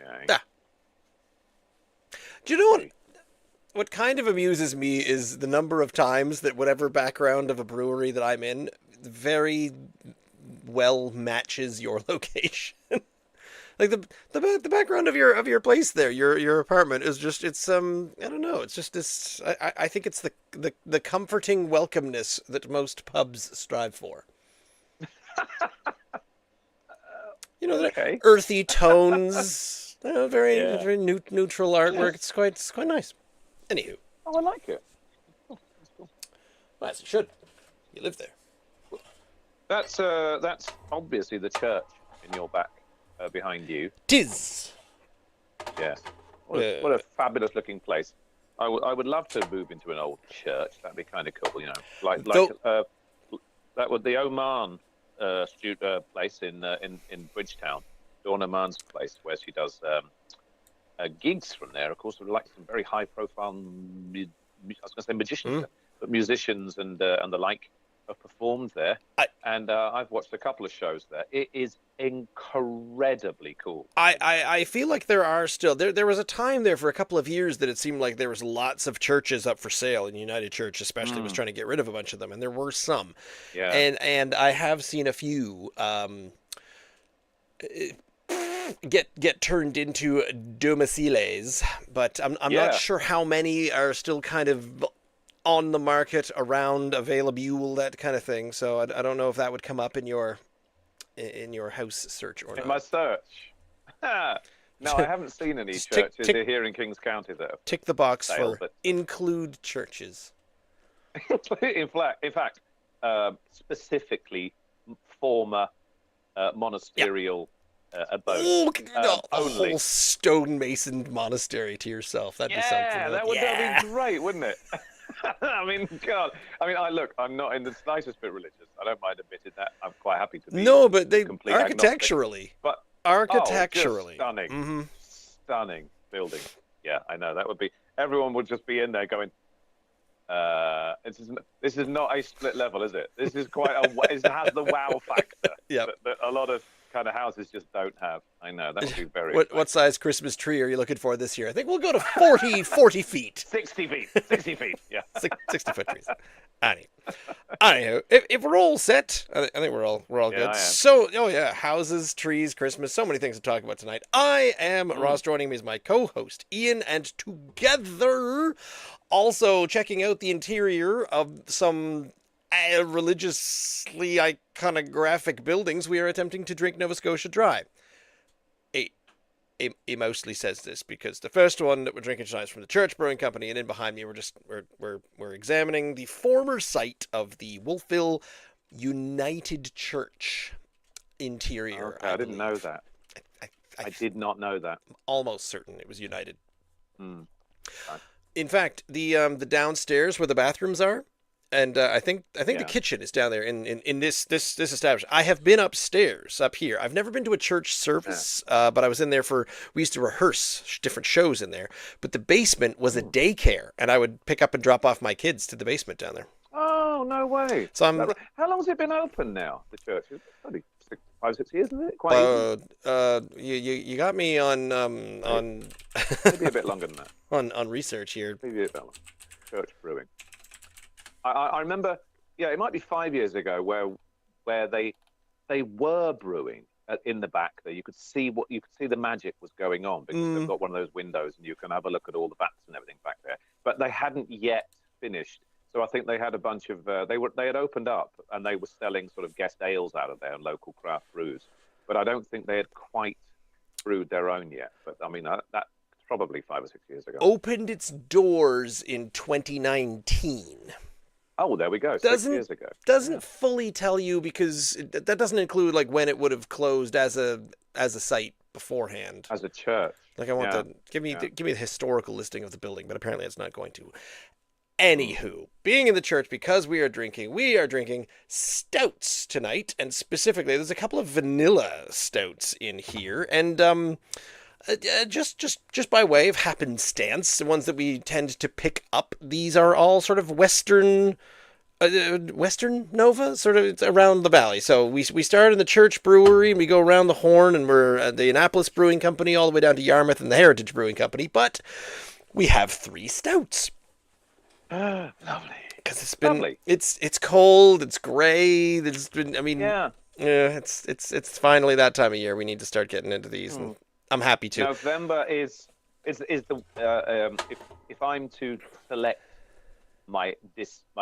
Okay. Ah. Do you know what kind of amuses me is the number of times that whatever background of a brewery that I'm in very well matches your location. Like the background of your place there, your apartment is just it's I don't know, it's just this I think it's the comforting welcomeness that most pubs strive for. You know, the Okay. earthy tones, very Yeah. very neutral artwork. Yes. It's quite nice. Anywho, Oh, I like it. Cool. That's cool. well, as it should. You live there. That's obviously the church in your back behind you. Tis. Yes. What a Uh, fabulous looking place. I would love to move into an old church. That'd be kind of cool, you know. though, That was the Oman place in Bridgetown. Dawn Oman's place, where she does gigs from there. Of course, with like some very high profile. I was going to say magicians, mm, but musicians and the like have performed there. I, And I've watched a couple of shows there. It is incredibly cool. I feel like there are still there was a time there for a couple of years that it seemed like there was lots of churches up for sale, and United Church especially was Mm, trying to get rid of a bunch of them, and there were some, yeah. and I have seen a few get turned into domiciles, but I'm not Yeah. sure how many are still kind of on the market, around, available, that kind of thing. So I don't know if that would come up in your house search or In my not. search. No, I haven't seen any Just churches here in Kings County that are for tick the box sale, for but include churches. in fact, specifically former Yeah. monasterial abodes Oh, a only. whole stonemasoned monastery to yourself. That'd be something. Yeah, that'd Yeah. be great, wouldn't it? I mean, God. I mean, I'm not in the slightest bit religious. I don't mind admitting that. I'm quite happy to be No, but they complete agnostic. architecturally, But just architecturally. stunning, Mm-hmm. stunning building. Yeah, I know that would be. Everyone would just be in there going, this is not a split level, is it? This is quite a. It has the wow factor Yep. that a lot of kind of houses just don't have. I know that would be very What exciting. size Christmas tree are you looking for this year? I think we'll go to 40 feet. 60 feet, 60 feet. Yeah. 60-foot trees. Anyhow, if we're all set, I think we're all Yeah, good. I am. So, oh yeah, houses, trees, Christmas, so many things to talk about tonight. I am Ross. Joining me is my co-host Ian, and together, also checking out the interior of some religiously iconographic buildings, we are attempting to drink Nova Scotia Dry. He mostly says this because the first one that we're drinking tonight is from the Church Brewing Company, and in behind me we're examining the former site of the Wolfville United Church interior. Okay, I didn't know that. I, I did not know that. I'm almost certain it was United. Hmm. Okay. In fact, the downstairs where the bathrooms are, and I think the Yeah. kitchen is down there in this establishment. I have been upstairs up here. I've never been to a church service, but I was in there we used to rehearse different shows in there. But the basement was a daycare, and I would pick up and drop off my kids to the basement down there. Oh, no way. So Is that right? How long has it been open now, the church? It's probably 5, 6 years, isn't it? Quite easy. you got me on Maybe a bit longer than that. on research here. Maybe a bit longer. Church brewing. I remember, yeah, it might be 5 years ago where they were brewing in the back there. You could see the magic was going on because they've got one of those windows and you can have a look at all the vats and everything back there. But they hadn't yet finished. So I think they had a bunch of they had opened up and they were selling sort of guest ales out of there and local craft brews. But I don't think they had quite brewed their own yet. But I mean that's probably 5 or 6 years ago. Opened its doors in 2019. Oh, there we go. 6 years ago. Doesn't fully tell you because that doesn't include like when it would have closed as a site beforehand. As a church. Like I want give me the historical listing of the building, but apparently it's not going to. Anywho, being in the church because we are drinking stouts tonight, and specifically there's a couple of vanilla stouts in here, and just by way of happenstance, the ones that we tend to pick up, these are all sort of Western Western Nova, sort of it's around the valley. So we start in the Church Brewery and we go around the Horn, and we're at the Annapolis Brewing Company all the way down to Yarmouth and the Heritage Brewing Company. But we have 3 stouts. Lovely. Because it's been it's cold, it's gray. There's been Yeah. It's finally that time of year. We need to start getting into these, and I'm happy to. November is the if I'm to select my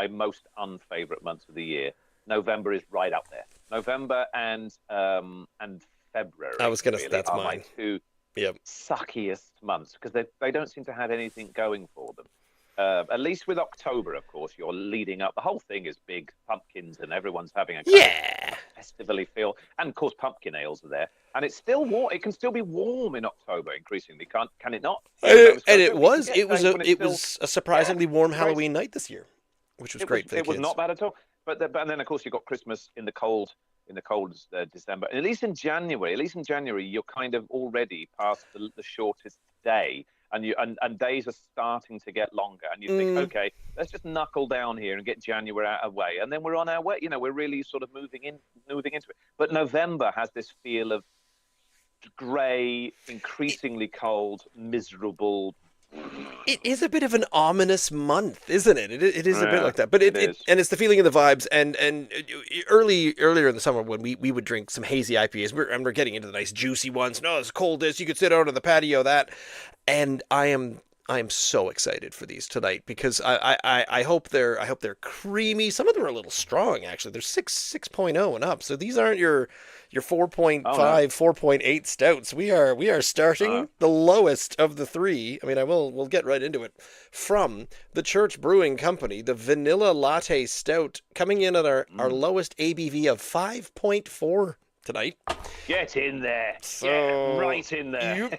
most unfavorite months of the year, November is right up there. November and February. I was gonna say that's my mine. 2 suckiest months because they don't seem to have anything going for them. At least with October, of course, you're leading up. The whole thing is big pumpkins, and everyone's having a kind of festivally feel. And of course, pumpkin ales are there, and it's still warm. It can still be warm in October, increasingly. Can it not? And it was a surprisingly warm Halloween night this year, which was great for the kids. It was not bad at all. But then, of course, you've got Christmas in the cold December. And at least in January, you're kind of already past the shortest day. And days are starting to get longer, and you think, okay, let's just knuckle down here and get January out of the way, and then we're on our way. We're really sort of moving into it. But November has this feel of grey, increasingly cold, miserable. It is a bit of an ominous month, isn't it? It is a bit like that, but and it's the feeling of the vibes. And earlier in the summer when we would drink some hazy IPAs, we're getting into the nice juicy ones. No, it's cold. You could sit out on the patio. And I am so excited for these tonight because I hope they're creamy. Some of them are a little strong actually. They're 6.0 and up. So these aren't your 4.5, 4.8 stouts. We are starting the lowest of the 3. I mean, we'll get right into it. From the Church Brewing Company, the Vanilla Latte Stout coming in at our lowest ABV of 5.4 tonight. Get in there. Right in there.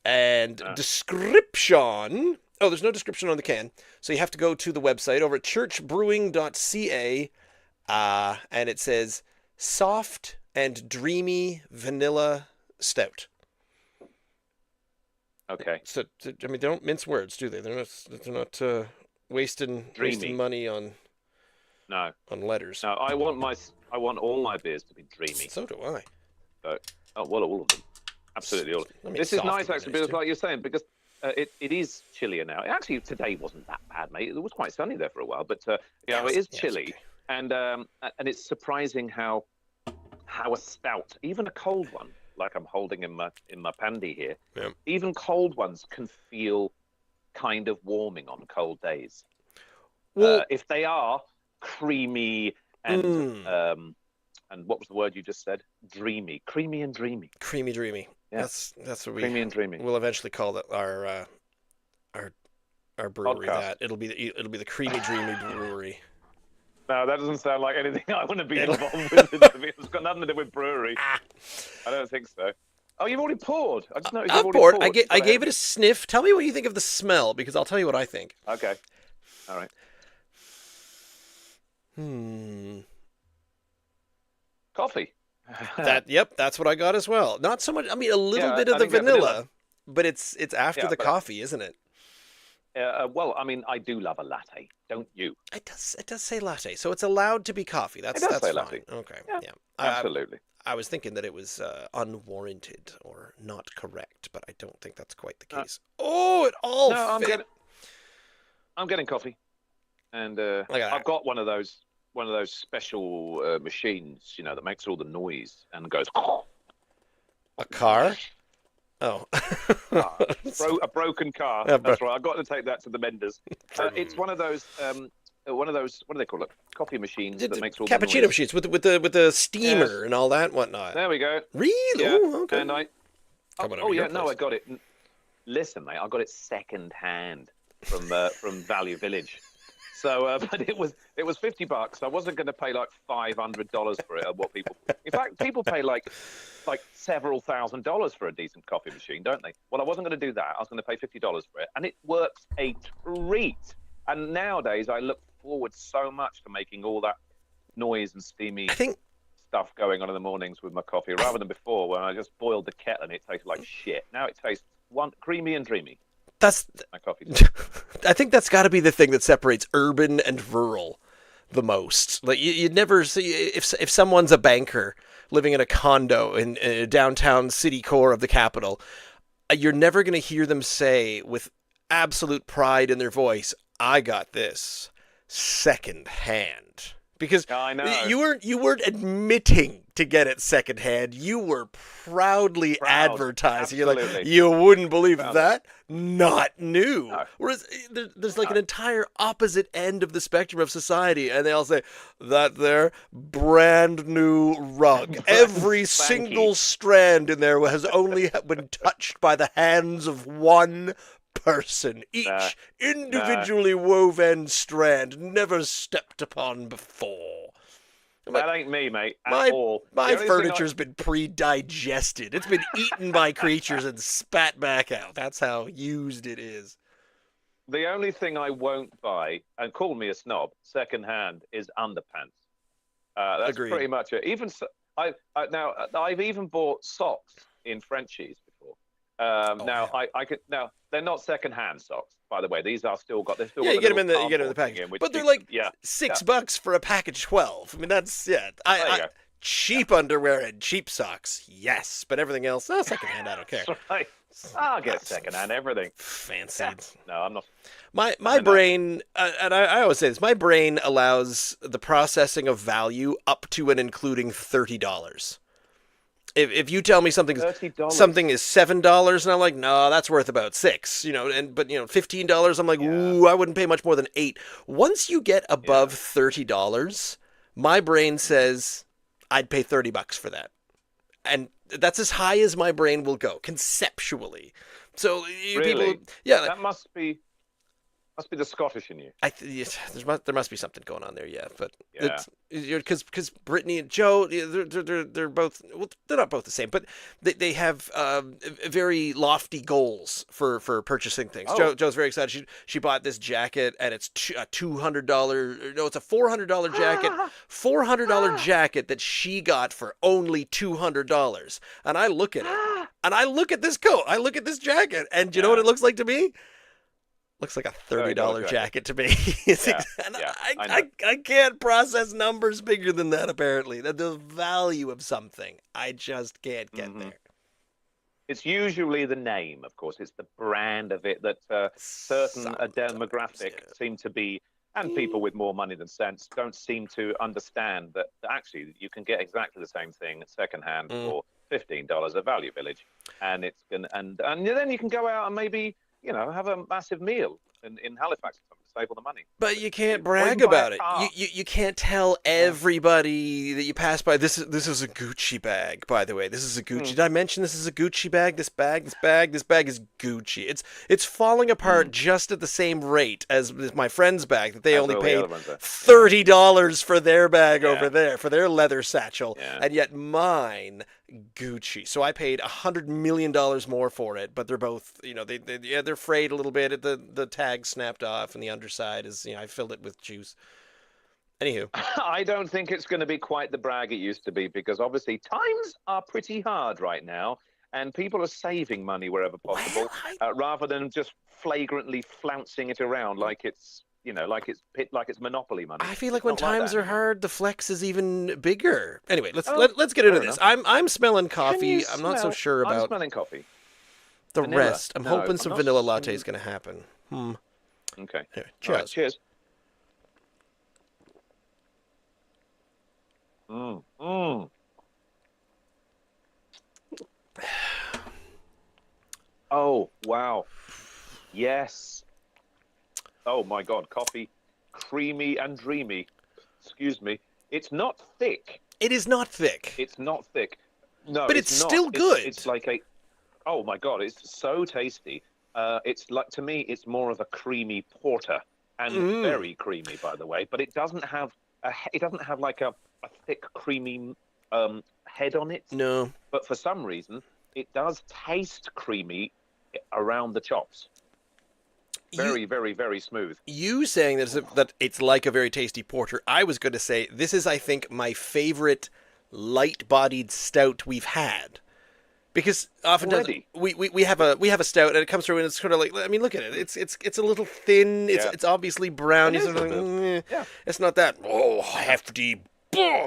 And description. Oh, there's no description on the can. So you have to go to the website over at churchbrewing.ca. And it says soft and dreamy vanilla stout. Okay. So, I mean, they don't mince words, do they? They're not wasting money on letters. No, I want all my beers to be dreamy. So do I. All of them. Absolutely all of them. This is nice, actually, because like you're saying, because it is chillier now. Actually, today wasn't that bad, mate. It was quite sunny there for a while, but it is chilly, and it's surprising how a stout, even a cold one, like I'm holding in my pandy here, even cold ones can feel kind of warming on cold days. Well, if they are creamy and what was the word you just said? Dreamy, creamy and dreamy. Creamy, dreamy. Yeah. That's what creamy and dreamy. We'll eventually call that our brewery. Podcast. That it'll be the creamy, dreamy brewery. No, that doesn't sound like anything I want to be involved with. It's got nothing to do with brewery. I don't think so. Oh, you've already poured. I just noticed you've already poured. I gave it a sniff. Tell me what you think of the smell, because I'll tell you what I think. Okay. All right. Coffee. That's what I got as well. Not so much. I mean, a little bit of the vanilla, but it's after the coffee, isn't it? Well, I mean, I do love a latte, don't you? It does say latte, so it's allowed to be coffee. That's fine. Latte. Okay, yeah. Absolutely. I was thinking that it was unwarranted or not correct, but I don't think that's quite the case. It all fit. I'm getting coffee, and I've got one of those special machines, that makes all the noise and goes. A car? Oh, a broken car. That's right. I've got to take that to the menders. It's one of those. What do they call it? Coffee machines that makes all the noise. Cappuccino machines with the steamer and all that whatnot. There we go. Really? Yeah. Oh, okay. And I got it. Listen, mate, I got it second hand from Value Village. So, but it was $50. I wasn't going to pay like $500 for it. In fact, people pay like several $1,000s for a decent coffee machine, don't they? Well, I wasn't going to do that. I was going to pay $50 for it, and it works a treat. And nowadays, I look forward so much to making all that noise and steamy stuff going on in the mornings with my coffee, rather than before when I just boiled the kettle and it tasted like shit. Now it tastes creamy and dreamy. That's my coffee. I think that's got to be the thing that separates urban and rural. the most. Like you'd never see if someone's a banker living in a condo in a downtown city core of the capital, you're never going to hear them say with absolute pride in their voice, "I got this second hand." Because I know. you weren't admitting to get it secondhand. You were proudly Proud. advertising. Absolutely. You're like, you wouldn't believe Proud. that. Not new. No. Whereas there's like an entire opposite end of the spectrum of society, and they all say that there brand new rug. Every single strand in there has only been touched by the hands of one person, each individually woven strand, never stepped upon before. That ain't me, mate, at all. My furniture's been pre-digested. It's been eaten by creatures and spat back out. That's how used it is. The only thing I won't buy, and call me a snob, secondhand, is underpants. That's Agreed. pretty much it. Even now, I've even bought socks in Frenchies before. Now they're not secondhand socks, by the way. These are still got. They've still got you get them in the package, but they're like $6 for a package 12. I mean, that's cheap underwear and cheap socks, yes, but everything else, secondhand. I don't care. That's right. I'll get secondhand everything. Fancy. No, I'm not. My brain, and I always say this, my brain allows the processing of value up to and including $30. If you tell me something is $7 and I'm like, no, that's worth about $6, but $15, I'm like, ooh, I wouldn't pay much more than $8. Once you get above $30, my brain says I'd pay $30 for that. And that's as high as my brain will go conceptually. So really? People, that must be the Scottish in you. There must be something going on there, but because Brittany and Joe, they're both, well, they're not both the same, but they have very lofty goals for purchasing things. Joe's very excited. She bought this jacket, and it's a $200. No, it's a $400 jacket. $400 jacket that she got for only $200. And I look at it, and I look at this coat, I look at this jacket, and you know what it looks like to me? Looks like a $30 jacket to me. I can't process numbers bigger than that, apparently. The value of something, I just can't get there. It's usually the name, of course. It's the brand of it that certain demographic seem to be, and people with more money than sense don't seem to understand that actually you can get exactly the same thing secondhand for $15 at Value Village, and and then you can go out and maybe have a massive meal in Halifax or something to save all the money. But you can't brag about it. You can't tell everybody that you pass by, this is a Gucci bag, by the way. This is a Gucci. Did I mention this is a Gucci bag? This bag is Gucci. It's falling apart just at the same rate as my friend's bag that they only paid $30 for their bag over there, for their leather satchel. Yeah. And yet mine, Gucci. So I paid $100 million more for it, but they're both, they're frayed a little bit. The tag snapped off, and the underside is, I filled it with juice. Anywho, I don't think it's going to be quite the brag it used to be, because obviously times are pretty hard right now, and people are saving money wherever possible, rather than just flagrantly flouncing it around like it's like it's monopoly money. I feel like when times are hard, the flex is even bigger. Anyway, let's get into this. I'm smelling coffee. I'm not so sure about. I'm smelling coffee. The vanilla. Rest. I'm hoping some vanilla latte is going to happen. Okay. Anyway, cheers. Right, cheers. Oh, wow. Yes. Oh, my God. Coffee. Creamy and dreamy. Excuse me. It's not thick. It is not thick. It's not thick. No, but it's still good. It's like a... Oh, my God. It's so tasty. It's like, to me, it's more of a creamy porter. And very creamy, by the way. But it doesn't have like a thick, creamy head on it. No. But for some reason, it does taste creamy around the chops. Very, very, very smooth. You saying that it's like a very tasty porter, I was going to say this is, I think, my favorite light-bodied stout we've had. Because oftentimes Already? we have a stout and it comes through and it's sort of like, I mean, look at it. It's a little thin. Yeah. It's obviously brown. It You is sort of a like, bit. Yeah. it's not that hefty,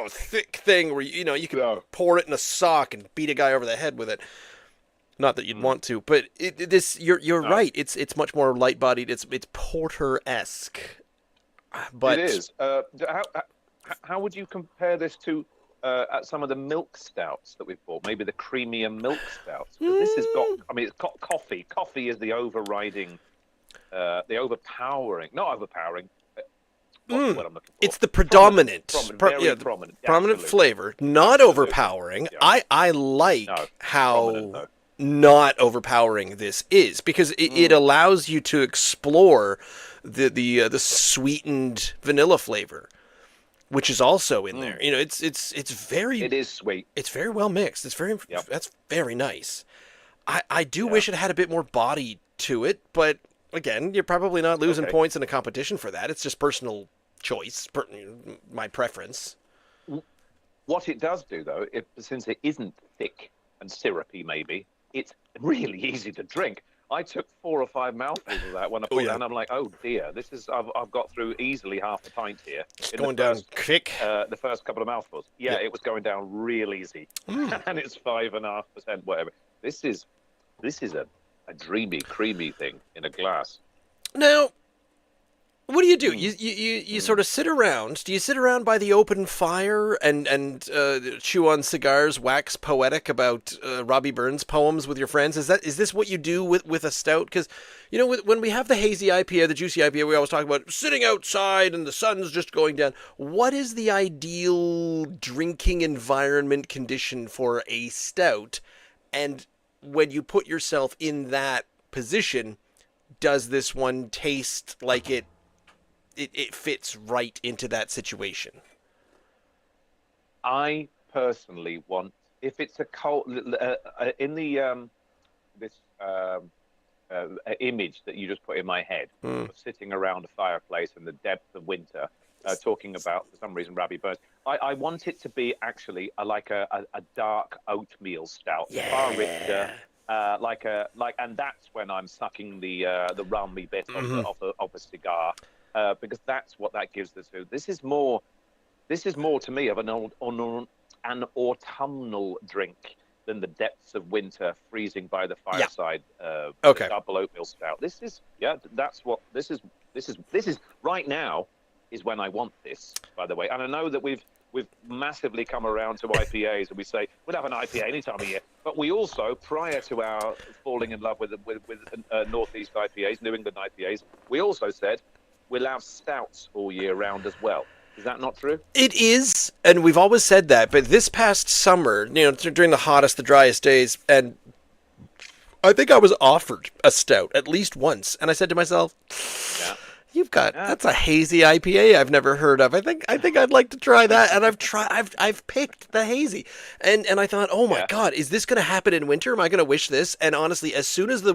thick thing where you could No. pour it in a sock and beat a guy over the head with it. Not that you'd want to, but you're No. right. It's much more light bodied. It's porter-esque, but It is. How would you compare this to some of the milk stouts that we've bought? Maybe the creamier milk stouts. Because this has got. I mean, it's got coffee. Coffee is the overriding, the overpowering. Not overpowering. What's the word I'm looking for? it's the predominant, Very prominent. prominent Absolutely. flavor, not Absolutely. overpowering. Yeah. I like No, prominent, how though. not overpowering this is because it allows you to explore the sweetened vanilla flavor, which is also in there. You know, it's very It is sweet. it's very well mixed. Yep. That's very nice. I do wish it had a bit more body to it, but again, you're probably not losing Okay. points in a competition for that. It's just personal choice, my preference. What it does do, though, since it isn't thick and syrupy, maybe it's really easy to drink. I took 4 or 5 mouthfuls of that when I put it down. I'm like, oh dear, this is I've got through easily half a pint here. It's in going the down first, quick. The first couple of mouthfuls. Yeah, it was going down real easy, and it's 5.5%, whatever. This is a dreamy, creamy thing in a glass. Now, what do? You sort of sit around. Do you sit around by the open fire and chew on cigars, wax poetic about Robbie Burns poems with your friends? Is this what you do with a stout? Because you know when we have the hazy IPA, the juicy IPA, we always talk about sitting outside and the sun's just going down. What is the ideal drinking environment condition for a stout? And when you put yourself in that position, does this one taste like it fits right into that situation? I personally want, if it's a cold, in the this image that you just put in my head, of sitting around a fireplace in the depth of winter, talking about, for some reason, Robbie Burns. I want it to be actually like a dark oatmeal stout, far richer. And that's when I'm sucking the rummy bit of a cigar, because that's what that gives us. This is more to me of an autumnal drink than the depths of winter freezing by the fireside. Okay. Double oatmeal stout. This is right now is when I want this, by the way. And I know that we've massively come around to IPAs, and we say we'll have an IPA any time of year. But we also, prior to our falling in love with Northeast IPAs, New England IPAs, we also said we'll have stouts all year round as well. Is that not true? It is, and we've always said that. But this past summer, during the hottest, the driest days, and I think I was offered a stout at least once, and I said to myself, Yeah. That's a hazy IPA I've never heard of. I think I'd like to try that, and I've picked the hazy, and I thought, oh my God, is this going to happen in winter? Am I going to wish this? And honestly, as soon as the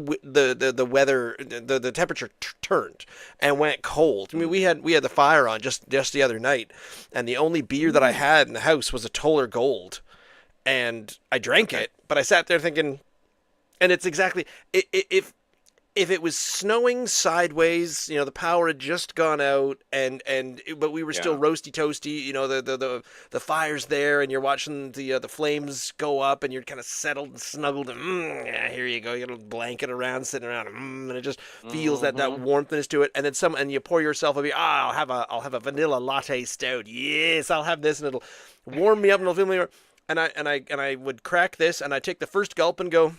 weather, the temperature turned and went cold, I mean, we had the fire on just the other night, and the only beer that I had in the house was a Toller Gold, and I drank it, but I sat there thinking, and it's exactly if it was snowing sideways, the power had just gone out, but we were still roasty toasty, the fire's there, and you're watching the flames go up, and you're kind of settled and snuggled, and here you go, you got a blanket around, sitting around, and it just feels that warmthness to it, and then and you pour yourself a beer. I'll have a vanilla latte stout. Yes, I'll have this, and it'll warm me up, and it'll feel me. And I would crack this, and I take the first gulp and go,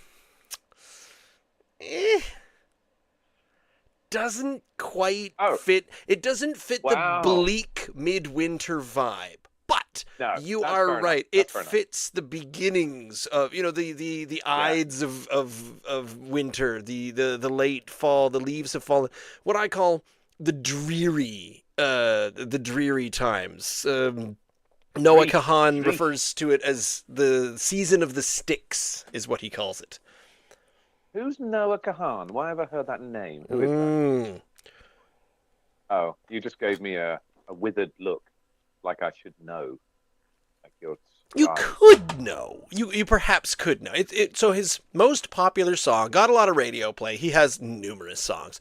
doesn't quite fit. It doesn't fit the bleak midwinter vibe. But you are right. It fits the beginnings of the ides of winter, the late fall. The leaves have fallen. What I call the dreary times. Noah Kahan refers to it as the season of the sticks, is what he calls it. Who's Noah Kahan? Why have I heard that name? Who is that? Oh, you just gave me a withered look, like I should know. Like You Right. could know. You perhaps could know. So his most popular song got a lot of radio play. He has numerous songs.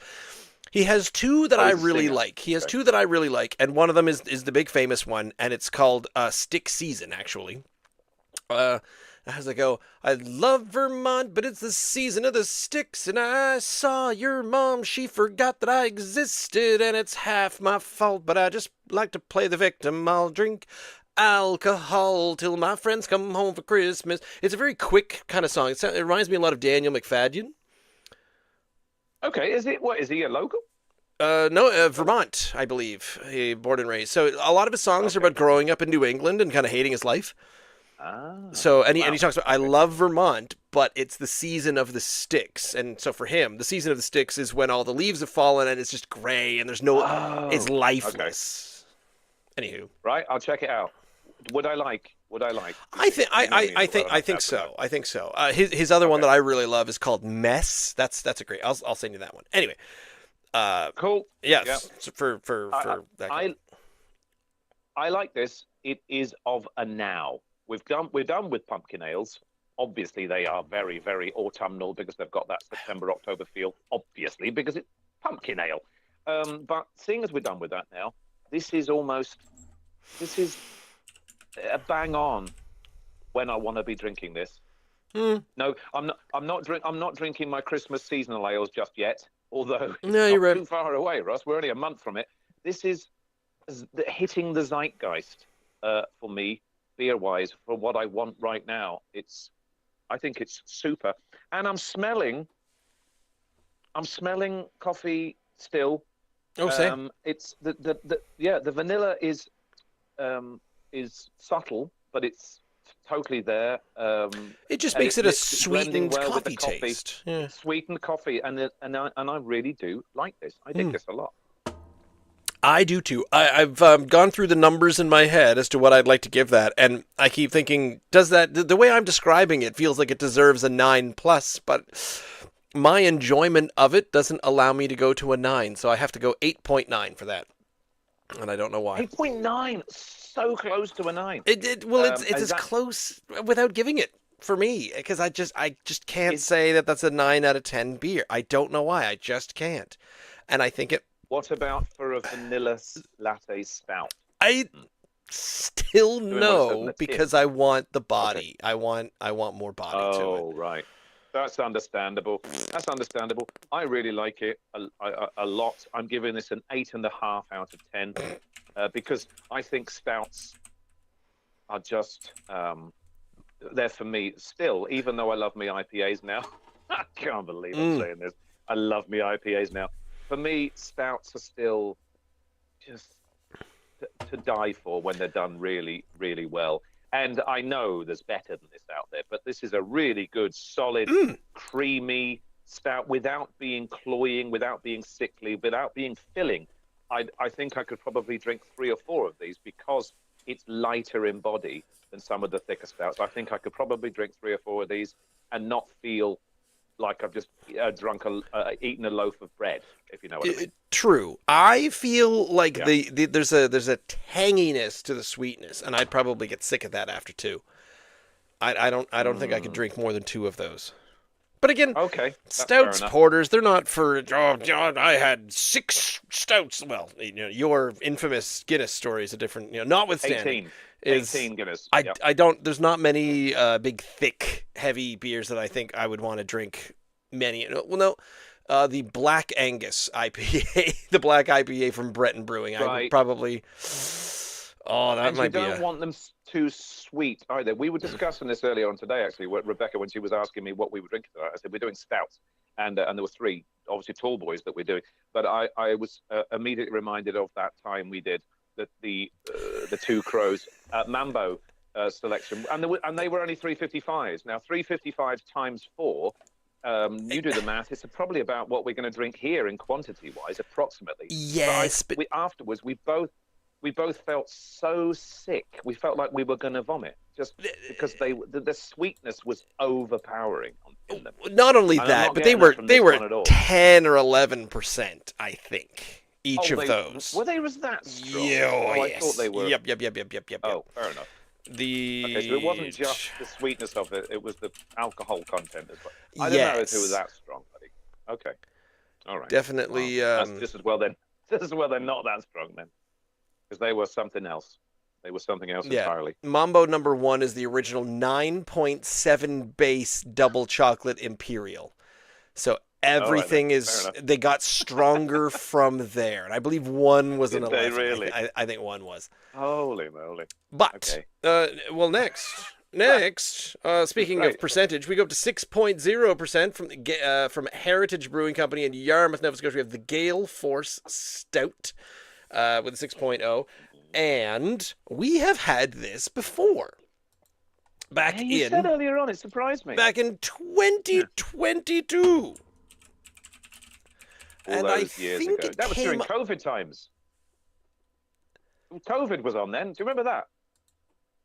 He has two that Oh, I he's a really singer. like. He has Okay. two that I really like, and one of them is the big famous one, and it's called "Stick Season." Actually, as I go, I love Vermont, but it's the season of the sticks, and I saw your mom. She forgot that I existed, and it's half my fault, but I just like to play the victim. I'll drink alcohol till my friends come home for Christmas. It's a very quick kind of song. It reminds me a lot of Daniel McFadden. Okay. Is he a local? No, Vermont, I believe. He born and raised. So a lot of his songs are Okay. about growing up in New England and kind of hating his life. Ah. So and he Wow. talks about I Okay. love Vermont, but it's the season of the sticks, and so for him, the season of the sticks is when all the leaves have fallen and it's just gray and there's no, it's Oh. Okay. lifeless. Anywho, Right. I'll check it out. Would I like? Would I like? Do you I think You know me, well I enough think now to know. so. I think so. His other one Okay. that I really love is called Mess. That's a great. I'll send you that one. Anyway, Cool. yes, Yeah. for that. I I like this. It is of a now. We're done with pumpkin ales. Obviously, they are very, very autumnal because they've got that September, October feel. Obviously, because it's pumpkin ale. But seeing as we're done with that now, this is a bang on when I want to be drinking this. Mm, No, I'm not drinking my Christmas seasonal ales just yet. Although it's no, you're not right. too far away, Ross. We're only a month from it. This is hitting the zeitgeist for me, beer-wise, for what I want right now. I think it's super, and I'm smelling coffee still. Oh, say. It's the vanilla is subtle, but it's totally there. It just And makes it a it's blending sweetened well with the coffee coffee. taste. Yeah. Sweetened coffee, and I really do like this. I dig this a lot. I do too. I've gone through the numbers in my head as to what I'd like to give that, and I keep thinking, does that the way I'm describing it feels like it deserves a 9+, but my enjoyment of it doesn't allow me to go to a 9, so I have to go 8.9 for that, and I don't know why. 8.9, so close to a 9. Well, it's Is as that close without giving it for me because I just can't say that that's a 9 out of 10 beer. I don't know why. I just can't, and I think it. what about for a vanilla latte stout? I still Doing what it says in no the because tin. I want the Okay. body. I want more body to it. Oh, right. That's understandable. That's understandable. I really like it a lot. I'm giving this an 8.5 out of 10 because I think stouts are just they're for me still. Even though I love me IPAs now, I can't believe I'm saying this. I love me IPAs now. For me, stouts are still just to die for when they're done really, really well. And I know there's better than this out there, but this is a really good, solid, creamy stout without being cloying, without being sickly, without being filling. I think I could probably drink 3 or 4 of these because it's lighter in body than some of the thicker stouts. I think I could probably drink 3 or 4 of these and not feel like I've just eaten a loaf of bread, if you know what I mean. True. I feel like Yeah. there's a tanginess to the sweetness, and I'd probably get sick of that after 2. I don't think I could drink more than 2 of those. But again, Okay, that's stouts, fair enough. porters, they're not for, oh God, I had 6 stouts. Well, your infamous Guinness story is a different, notwithstanding. 18 Guinness. I don't, there's not many big, thick, heavy beers that I think I would want to drink many. Well, no, the Black Angus IPA, the Black IPA from Breton Brewing. I would Right. probably, that And you might be don't want them too sweet either. We were discussing this earlier on today, actually, Rebecca, when she was asking me what we were drinking tonight. I said, we're doing stouts. And there were 3, obviously, tall boys that we're doing. But I was immediately reminded of that time we did the Two Crows Mambo selection. And they were only 355s. Now, 355 times 4, you do the math. It's probably about what we're going to drink here in quantity-wise, approximately. Yes, but afterwards, we both felt so sick. We felt like we were going to vomit just because the sweetness was overpowering in them. Not only And I'm that, not but they getting that from this one were at all. 10 or 11%, I think, each of those. Were they was that strong? Yeah, Oh, I yes. thought they were. Yep. Oh, fair enough. Okay, so it wasn't just the sweetness of it; it was the alcohol content as well. I didn't know if it was Yes, that strong, buddy. Okay, all right. Well, definitely. that's just as well then. Just as well they're not that strong then, because they were something else. They were something else Yeah. entirely. Mambo number 1 is the original 9.7 base double chocolate imperial. So All right then, everything fair enough. they got stronger from there. And I believe 1 was an Did they 11. really? I think 1 was. Holy moly! But, Okay. well, next, speaking of Right. percentage, we go up to 6.0% from Heritage Brewing Company in Yarmouth, Nova Scotia. We have the Gale Force Stout with a 6.0. And we have had this before. Yeah, you said earlier on, it surprised me. Back in 2022. All And those I years think ago. it That was during came. COVID times. COVID was on then. Do you remember that?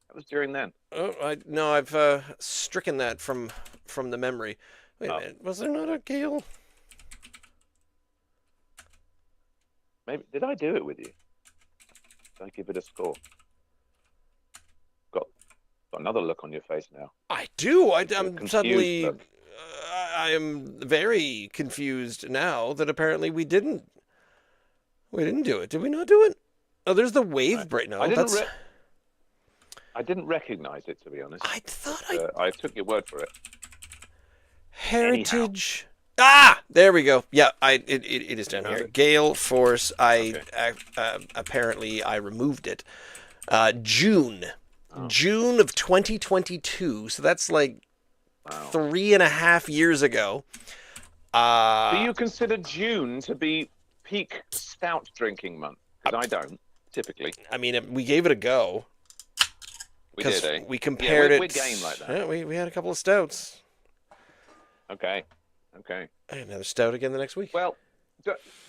That was during then. Oh, no, I've stricken that from the memory. Wait a minute, was there not a Gale? Maybe did I do it with you? Did I give it a score? Got another look on your face now. I do. I'm confused suddenly. look. I am very confused now that apparently we didn't. We didn't do it. Did we not do it? Oh, there's the wave break. No, I didn't. that's. I didn't recognize it, to be honest. I thought I took your word for it. Heritage. Ah, there we go. Yeah, it is down here. Gale Force. Apparently I removed it. June of 2022. So that's like 3.5 years ago. Do you consider June to be peak stout drinking month? Because I don't typically. I mean, we gave it a go. We did, eh? We compared it. We're game like that. Yeah, we had a couple of stouts. Okay. Another stout again the next week. Well,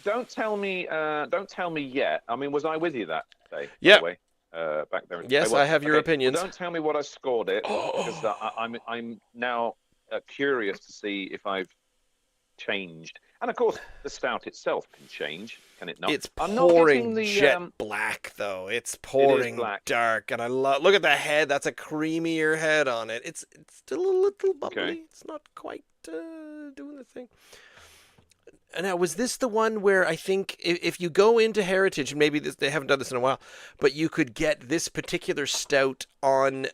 don't tell me. Don't tell me yet. I mean, was I with you that day? Yeah. By the way, back there. Yes, I have your opinions. Well, don't tell me what I scored it, because I'm now curious to see if I've changed. And of course, the stout itself can change, can it not? It's I'm not pouring getting the, jet black, though. It's pouring black. dark, and I love. Look at the head. That's a creamier head on it. It's still a little bubbly. Okay. It's not quite doing the thing. And now, was this the one where I think if you go into Heritage, and maybe they haven't done this in a while, but you could get this particular stout on.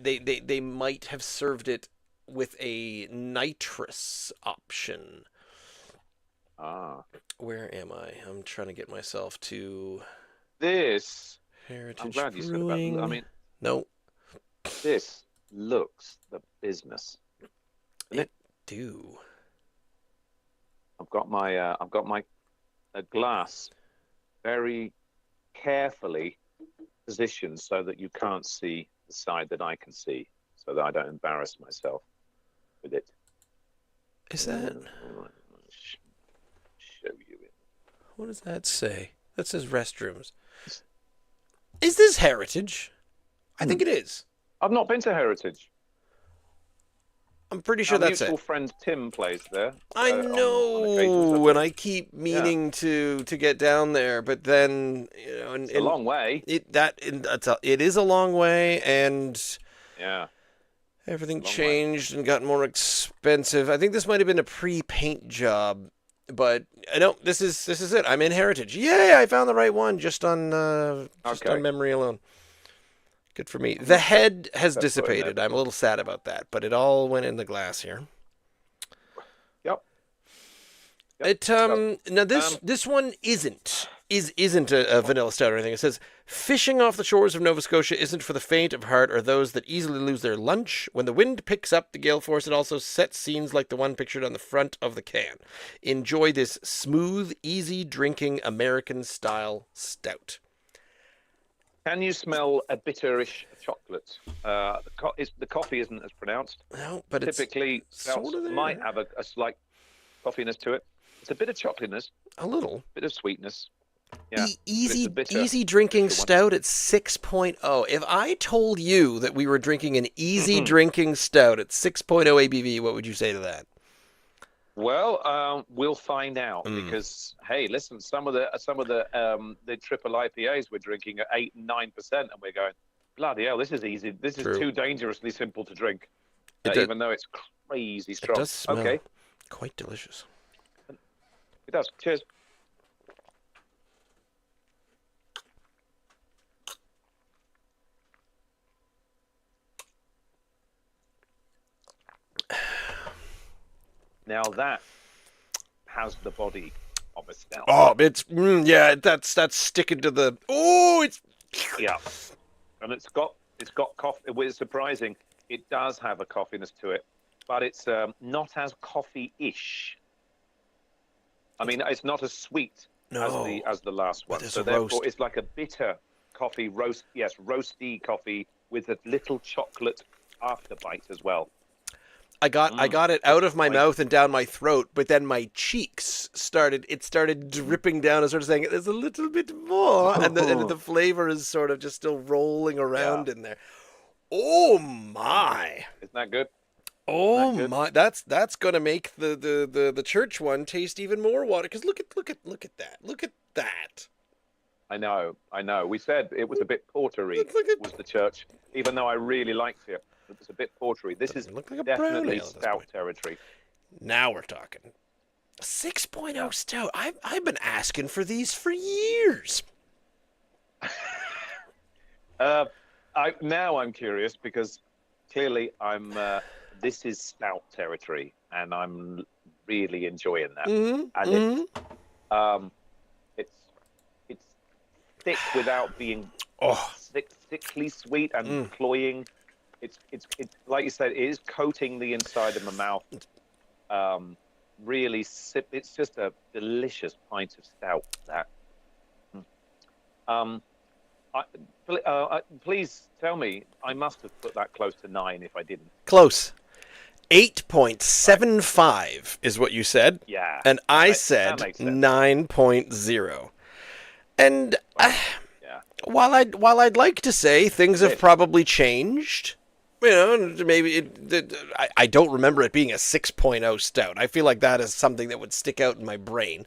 They might have served it with a nitrous option. Where am I? I'm trying to get myself to this. Heritage I'm glad you said Brewing. about. I mean, no, this looks the business. it do. I've got my glass very carefully positioned so that you can't see the side that I can see, so that I don't embarrass myself with it. Is that? Show you it. What does that say? That says restrooms. Is this Heritage? I think it is. I've not been to Heritage. I'm pretty sure Our that's mutual it. friend Tim plays there. I on know, occasion. and I keep meaning to get down there, but then It's a long way. It is a long way, and Yeah. everything Long way. changed and got more expensive. I think this might have been a pre-paint job, but no, this is it. I'm in Heritage. Yay! I found the right one just on memory alone. Good for me. The head has dissipated. I'm a little sad about that, but it all went in the glass here. Yep. Now this one isn't a vanilla stout or anything. It says fishing off the shores of Nova Scotia isn't for the faint of heart or those that easily lose their lunch. When the wind picks up the gale force, it also sets scenes like the one pictured on the front of the can. Enjoy this smooth, easy drinking American style stout. Can you smell a bitterish chocolate? The coffee isn't as pronounced. No, but Typically, it's sort stouts of there. might have a slight coffeeness to it. It's a bit of chocolateness, A little. bit of sweetness. Yeah, Easy drinking stout at 6.0. If I told you that we were drinking an easy drinking stout at 6.0 ABV, what would you say to that? Well, we'll find out because hey, listen, some of the triple IPAs we're drinking at 8 and 9%, and we're going, Bloody hell, this is easy. This is True. too dangerously simple to drink, It does, even though it's crazy it strong. does smell Okay, quite delicious. it does. Cheers. Now that has the body of a stout. Oh, it's yeah, that's sticking to the. Oh, it's Yeah, and it's got coffee. It's surprising. It does have a coffeeness to it, but it's not as coffee-ish. I mean, it's not as sweet no, as the last but one. there's So a therefore, roast. it's like a bitter coffee roast. Yes, roasty coffee with a little chocolate afterbite as well. I got it out of my mouth and down my throat, but then my cheeks started dripping down and sort of saying there's a little bit more, and the flavor is sort of just still rolling around in there. Oh my! Isn't that good? Oh good? my! That's gonna make the church one taste even more water. Because look at that! Look at that! I know. We said it was a bit portery. Was the church, even though I really liked it. It was a bit portery. This is look like a definitely brown ale stout territory. Now we're talking. 6.0 stout. I've been asking for these for years. Now I'm curious because clearly this is stout territory, and I'm really enjoying that. And it's thick without being sickly sweet and cloying. It's like you said, it is coating the inside of my mouth. Really it's just a delicious pint of stout. That. Please tell me, I must have put that close to 9 if I didn't. Close. 8.75 is what you said. Yeah. And I said 9.0. And while I'd like to say things have probably changed, you know, maybe I don't remember it being a 6.0 stout. I feel like that is something that would stick out in my brain.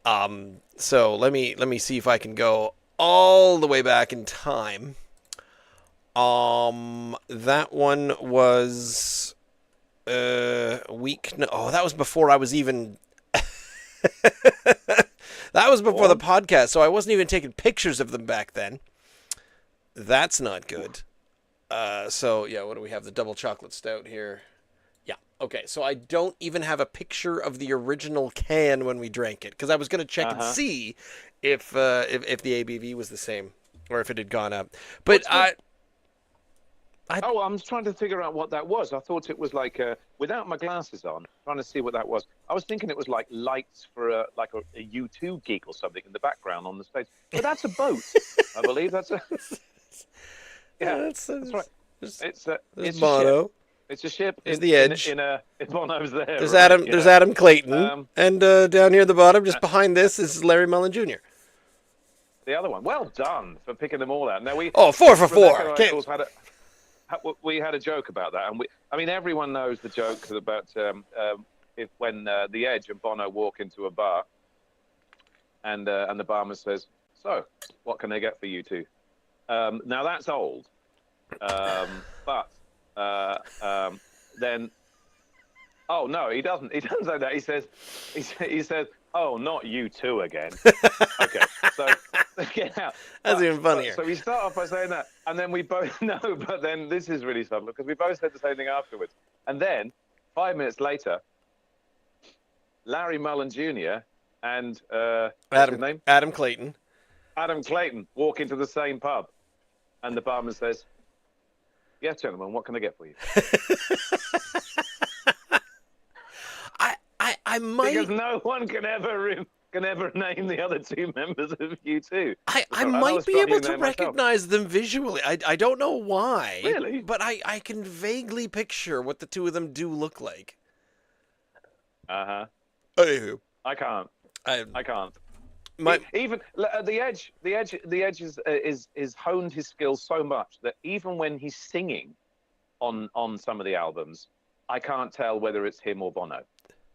So let me see if I can go all the way back in time. That one was week. No, that was before I was even. That was before the podcast, so I wasn't even taking pictures of them back then. That's not good. So yeah, what do we have? The double chocolate stout here. Yeah. Okay. So I don't even have a picture of the original can when we drank it because I was going to check and see if the ABV was the same or if it had gone up. But I'm trying to figure out what that was. I thought it was like without my glasses on, trying to see what that was. I was thinking it was like lights for a U2 gig or something in the background on the stage. But that's a boat, I believe. That's a that's right. It's a Bono. It's a ship. There's the Edge. In Bono's there. There's Adam. There's Adam Clayton, and down here at the bottom, just behind this, is Larry Mullen Jr. The other one. Well done for picking them all out. Now 4 for 4. We had a joke about that, and everyone knows the joke about when the Edge and Bono walk into a bar, and the barman says, "So, what can they get for you two?" Now that's old, but then, oh no, he doesn't. He doesn't say that. He says, "Oh, not you two again." Okay, so get out. That's even funnier. So we start off by saying that, and then we both know. But then this is really subtle because we both said the same thing afterwards. And then 5 minutes later, Larry Mullen Jr. and what's his name? Adam Clayton. Adam Clayton walk into the same pub, and the barman says, "Yes, gentlemen, what can I get for you?" I might, because no one can ever name the other two members of U2. I might be able to recognize them visually. I don't know why. Really? But I can vaguely picture what the two of them do look like. Anywho. I can't. I can't. Even the Edge is honed his skills so much that even when he's singing on some of the albums, I can't tell whether it's him or Bono.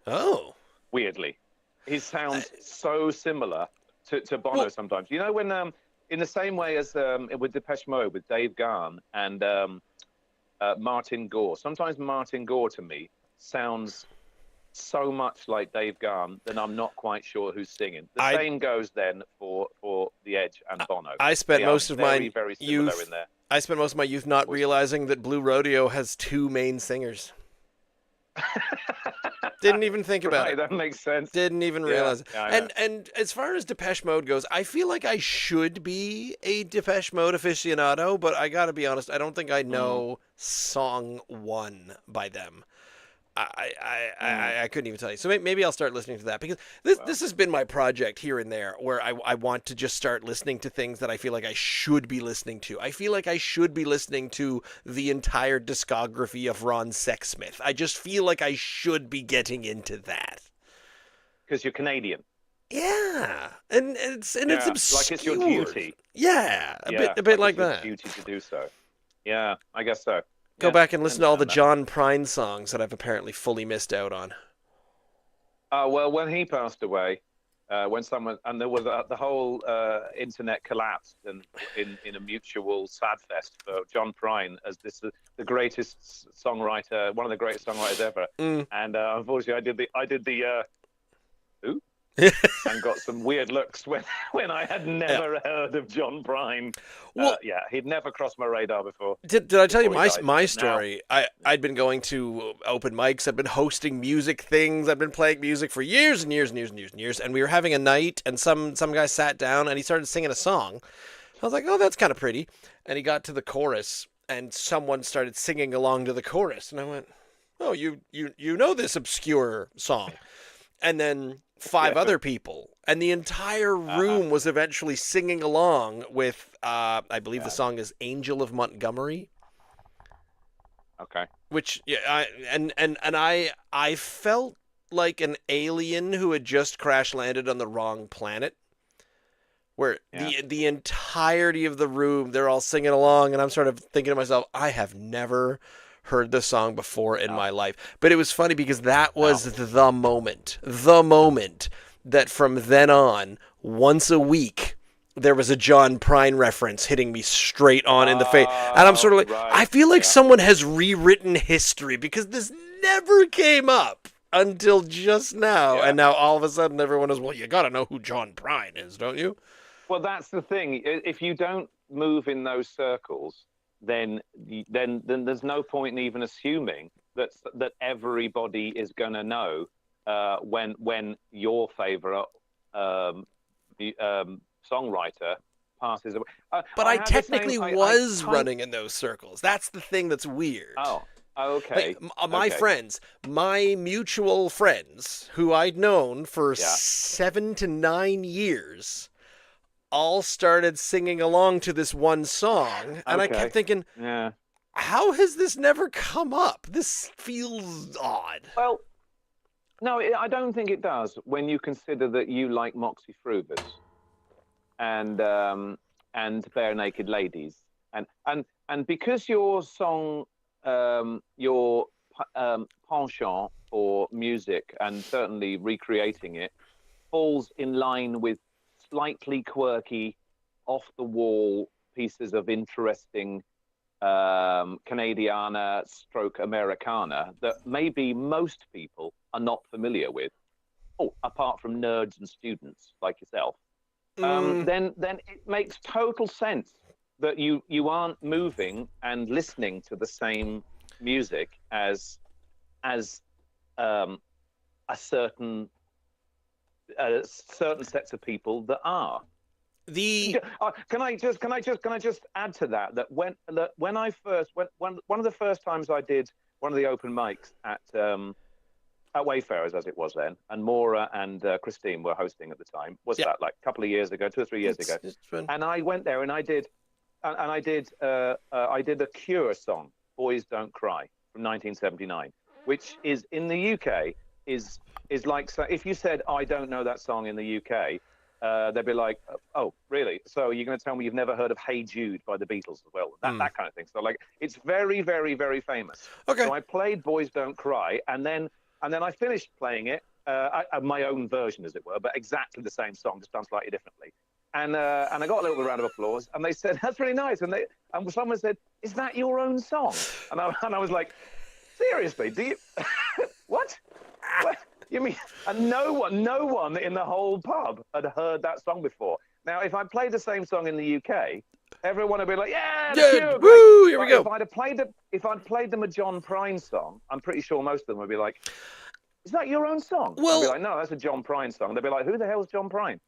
Oh. Weirdly, he sounds so similar to Bono sometimes. You know when in the same way as with Depeche Mode, with Dave Gahan and Martin Gore. Sometimes Martin Gore to me sounds so much like Dave Gahan that I'm not quite sure who's singing. The same goes then for The Edge and Bono. I spent most of my very similar youth in there. I spent most of my youth not realizing that Blue Rodeo has two main singers. Didn't even think about it. That makes sense. Didn't even realize it. Yeah. And as far as Depeche Mode goes, I feel like I should be a Depeche Mode aficionado, but I gotta be honest, I don't think I know song one by them. I couldn't even tell you. So maybe I'll start listening to that, because this has been my project here and there, where I want to just start listening to things that I feel like I should be listening to. I feel like I should be listening to the entire discography of Ron Sexsmith. I just feel like I should be getting into that. Because you're Canadian. Yeah, and it's obscure. Like it's your duty. Yeah, a bit like that. Duty to do so. Yeah, I guess so. Go back and listen to all the John Prine songs that I've apparently fully missed out on. Well, when he passed away, when someone, and there was the whole internet collapsed, and in a mutual sad fest for John Prine as the greatest songwriter, one of the greatest songwriters ever. And unfortunately, I did the who? And got some weird looks when I had never heard of John Prine. Well, he'd never crossed my radar before. Did I tell you my story? I'd been going to open mics. I've been hosting music things. I've been playing music for years and years and years and years and years. And we were having a night, and some guy sat down and he started singing a song. I was like, oh, that's kind of pretty. And he got to the chorus, and someone started singing along to the chorus, and I went, oh, you know this obscure song. And then 5 other people, and the entire room was eventually singing along with, I believe the song is Angel of Montgomery. Okay. Which, I felt like an alien who had just crash landed on the wrong planet, where the entirety of the room, they're all singing along, and I'm sort of thinking to myself, I have never heard this song before in my life. But it was funny because that was the moment that from then on, once a week, there was a John Prine reference hitting me straight on in the face. And I'm sort of like, I feel like someone has rewritten history, because this never came up until just now. And now all of a sudden everyone is, well, you got to know who John Prine is, don't you? Well, that's the thing. If you don't move in those circles, then there's no point in even assuming that everybody is going to know when your favorite songwriter passes away. But I technically was running in those circles. That's the thing that's weird. Oh, okay. Like, my friends, my mutual friends, who I'd known for 7 to 9 years, all started singing along to this one song, and I kept thinking, how has this never come up? This feels odd. Well, no, I don't think it does, when you consider that you like Moxie Frubas and Bare Naked Ladies, and because your song, your penchant for music, and certainly recreating it, falls in line with slightly quirky, off-the-wall pieces of interesting Canadiana / Americana that maybe most people are not familiar with, apart from nerds and students like yourself, then it makes total sense that you aren't moving and listening to the same music as a certain sets of people that are. Can I just add to that when I first one of the first times I did one of the open mics at Wayfarers, as it was then, and Maura and Christine were hosting at the time. That like a couple of years ago, 2 or 3 years ago? And I went there and I did a Cure song, "Boys Don't Cry," from 1979, which is in the UK is like, so if you said I don't know that song in the UK, they'd be like, oh, really? So you're going to tell me you've never heard of "Hey Jude" by the Beatles as well? That kind of thing. So like, it's very, very, very famous. Okay. So I played "Boys Don't Cry," and then I finished playing it, my own version, as it were, but exactly the same song, just done slightly differently. and I got a little round of applause, and they said, "That's really nice." And someone said, "Is that your own song?" And I was like, "Seriously? Do you what? What? You mean?" And no one in the whole pub had heard that song before. Now, if I played the same song in the UK, everyone would be like, "Yeah, the Cure, woo, here we great." go. If I'd played them a John Prine song, I'm pretty sure most of them would be like, "Is that your own song?" Well, I'd be like, "No, that's a John Prine song." They'd be like, "Who the hell's John Prine?"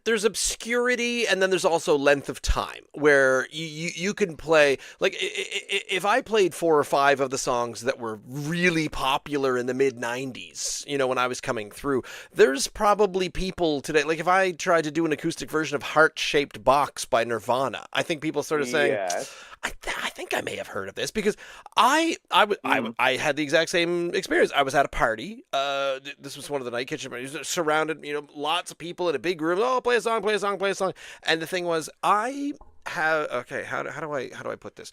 there's obscurity, and then there's also length of time where you can play, like, if I played 4 or 5 of the songs that were really popular in the mid 90s, when I was coming through, there's probably people today, like if I tried to do an acoustic version of Heart-Shaped Box by Nirvana, I think people sort of saying, Yes. I think I may have heard of this, because I had the exact same experience. I was at a party. This was one of the night kitchen parties, surrounded, lots of people in a big room. Oh, play a song, play a song, play a song. And the thing was, how do I put this?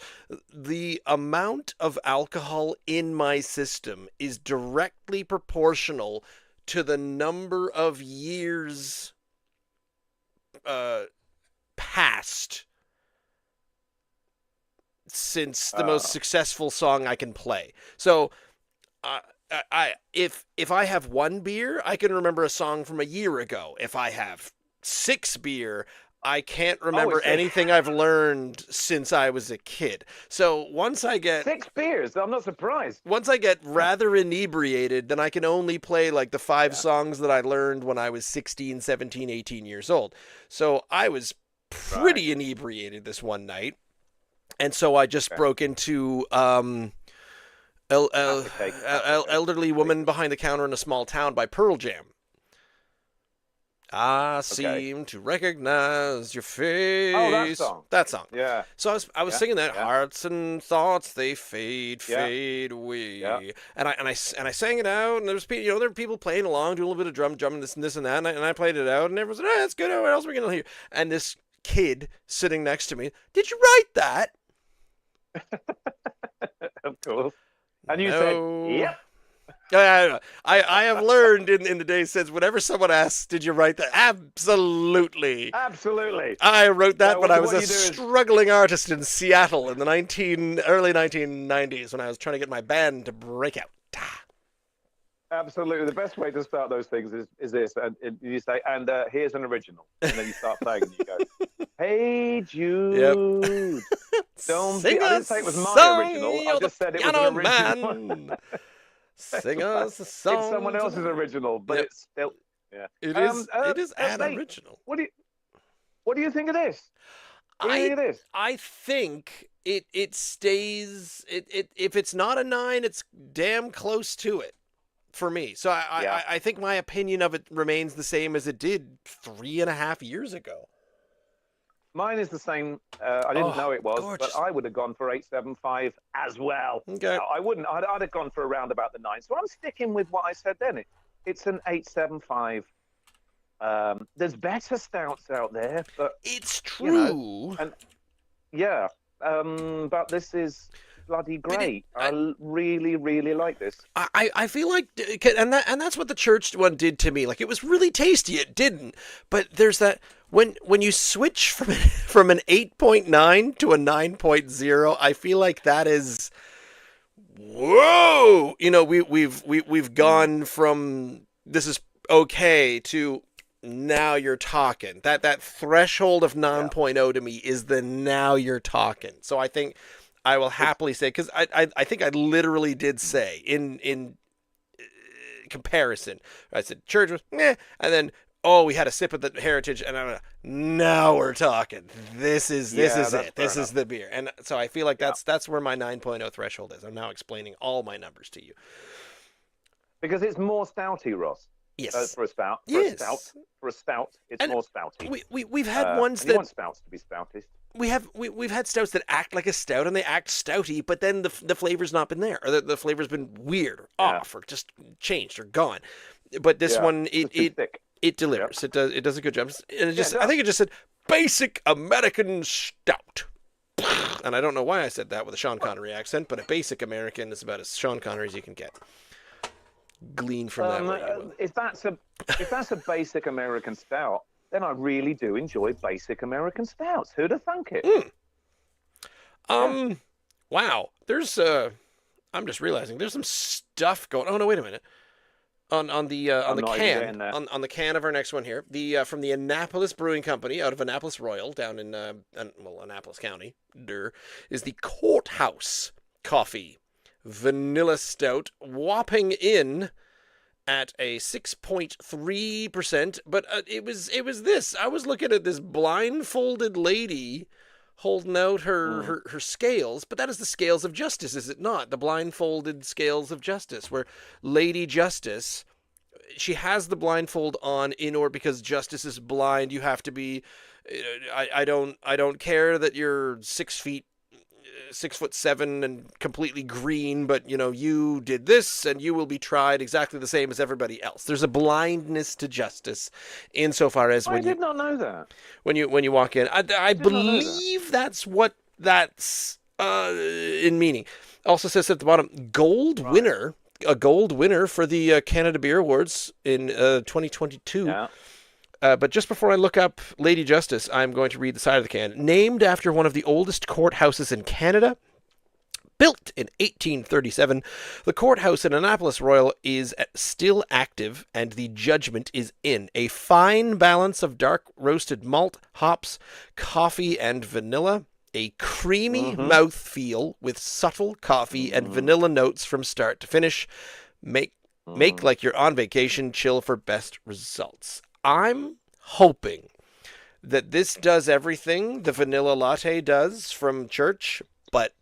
The amount of alcohol in my system is directly proportional to the number of years passed since the most successful song I can play. So, if I have 1 beer, I can remember a song from a year ago. If I have 6 beer, I can't remember anything I've learned since I was a kid. So once I get 6 beers, I'm not surprised. Once I get rather inebriated, then I can only play like the 5 songs that I learned when I was 16, 17, 18 years old. So I was pretty inebriated this one night. And so I just broke into Elderly Woman Behind the Counter in a Small Town by Pearl Jam. I seem to recognize your face. Oh, that song. That song. Yeah. So I was singing that. Hearts and thoughts, they fade away. Yeah. And I sang it out, and there were people playing along, doing a little bit of drumming, this and that, and I played it out, and everyone said, "Oh, that's good. What else are we gonna hear?" And this kid sitting next to me, "Did you write that?" Of course. And you said, "Yep." I have learned in the days since, whenever someone asks, "Did you write that?" Absolutely. Absolutely. I wrote that when I was a struggling artist in Seattle in the early 1990s, when I was trying to get my band to break out. Absolutely. The best way to start those things is this. And you say, "And here's an original." And then you start playing and you go, "Hey, Jude." Yep. I didn't say it was my original. I just said it was an original. Man. Sing us a song. It's someone else's original, but it's still, yeah. It is an original. What do you think of this? What do you think of this? I think it stays, if it's not a 9, it's damn close to it for me. So I think my opinion of it remains the same as it did 3.5 years ago. Mine is the same. I didn't know it was, gorgeous. but I would have gone for 875 as well. Okay. No, I wouldn't. I'd have gone for around about the 9. So I'm sticking with what I said then. It's an 875. There's better stouts out there, but it's true. But this is bloody great. I really, really like this. I feel like, and that's what the church one did to me. Like, it was really tasty. It didn't, but there's that. When you switch from an 8.9 to a 9.0, I feel like that is, whoa. We've gone from this is okay to now you're talking. That threshold of 9.0 to me is the now you're talking. So I think I will happily say, because I think I literally did say in comparison, I said church was meh, and then we had a sip of the Heritage, and now we're talking. This is it. This is the beer. And so I feel like that's where my 9.0 threshold is. I'm now explaining all my numbers to you. Because it's more stouty, Ross. Yes. For a stout. For a stout, it's more stouty. We've had ones that you want stouts to be stoutest. We've had stouts that act like a stout and they act stouty, but then the flavor's not been there, or the flavor's been weird or off or just changed or gone. But this one, it delivers. Yep. It does a good job. And I think it just said basic American stout. And I don't know why I said that with a Sean Connery accent, but a basic American is about as Sean Connery as you can get. Glean from that. If that's a basic American stout, then I really do enjoy basic American stouts. Who'd have thunk it? Mm. Yeah. Wow. There's I'm just realizing there's some stuff going. Oh no, wait a minute. On I'm the not even can getting there. on the can of our next one here, the from the Annapolis Brewing Company out of Annapolis Royal down in Annapolis County, is the Courthouse Coffee Vanilla Stout, whopping in at a 6.3%. But it was this. I was looking at this blindfolded lady holding out her scales, but that is the scales of justice, is it not? The blindfolded scales of justice, where Lady Justice, she has the blindfold on in order because justice is blind. You have to be. I don't care that you're 6'7" and completely green, but you did this and you will be tried exactly the same as everybody else. There's a blindness to justice insofar as I did not know that. when you walk in. I Did not know that. believe that's what that's in meaning. Also says at the bottom, gold winner, a gold winner for the Canada Beer Awards in 2022. Yeah. But just before I look up Lady Justice, I'm going to read the side of the can. Named after one of the oldest courthouses in Canada, built in 1837, the courthouse in Annapolis Royal is still active, and the judgment is in. A fine balance of dark roasted malt, hops, coffee, and vanilla. A creamy mouthfeel with subtle coffee and vanilla notes from start to finish. Make like you're on vacation, chill for best results. I'm hoping that this does everything the vanilla latte does from church, but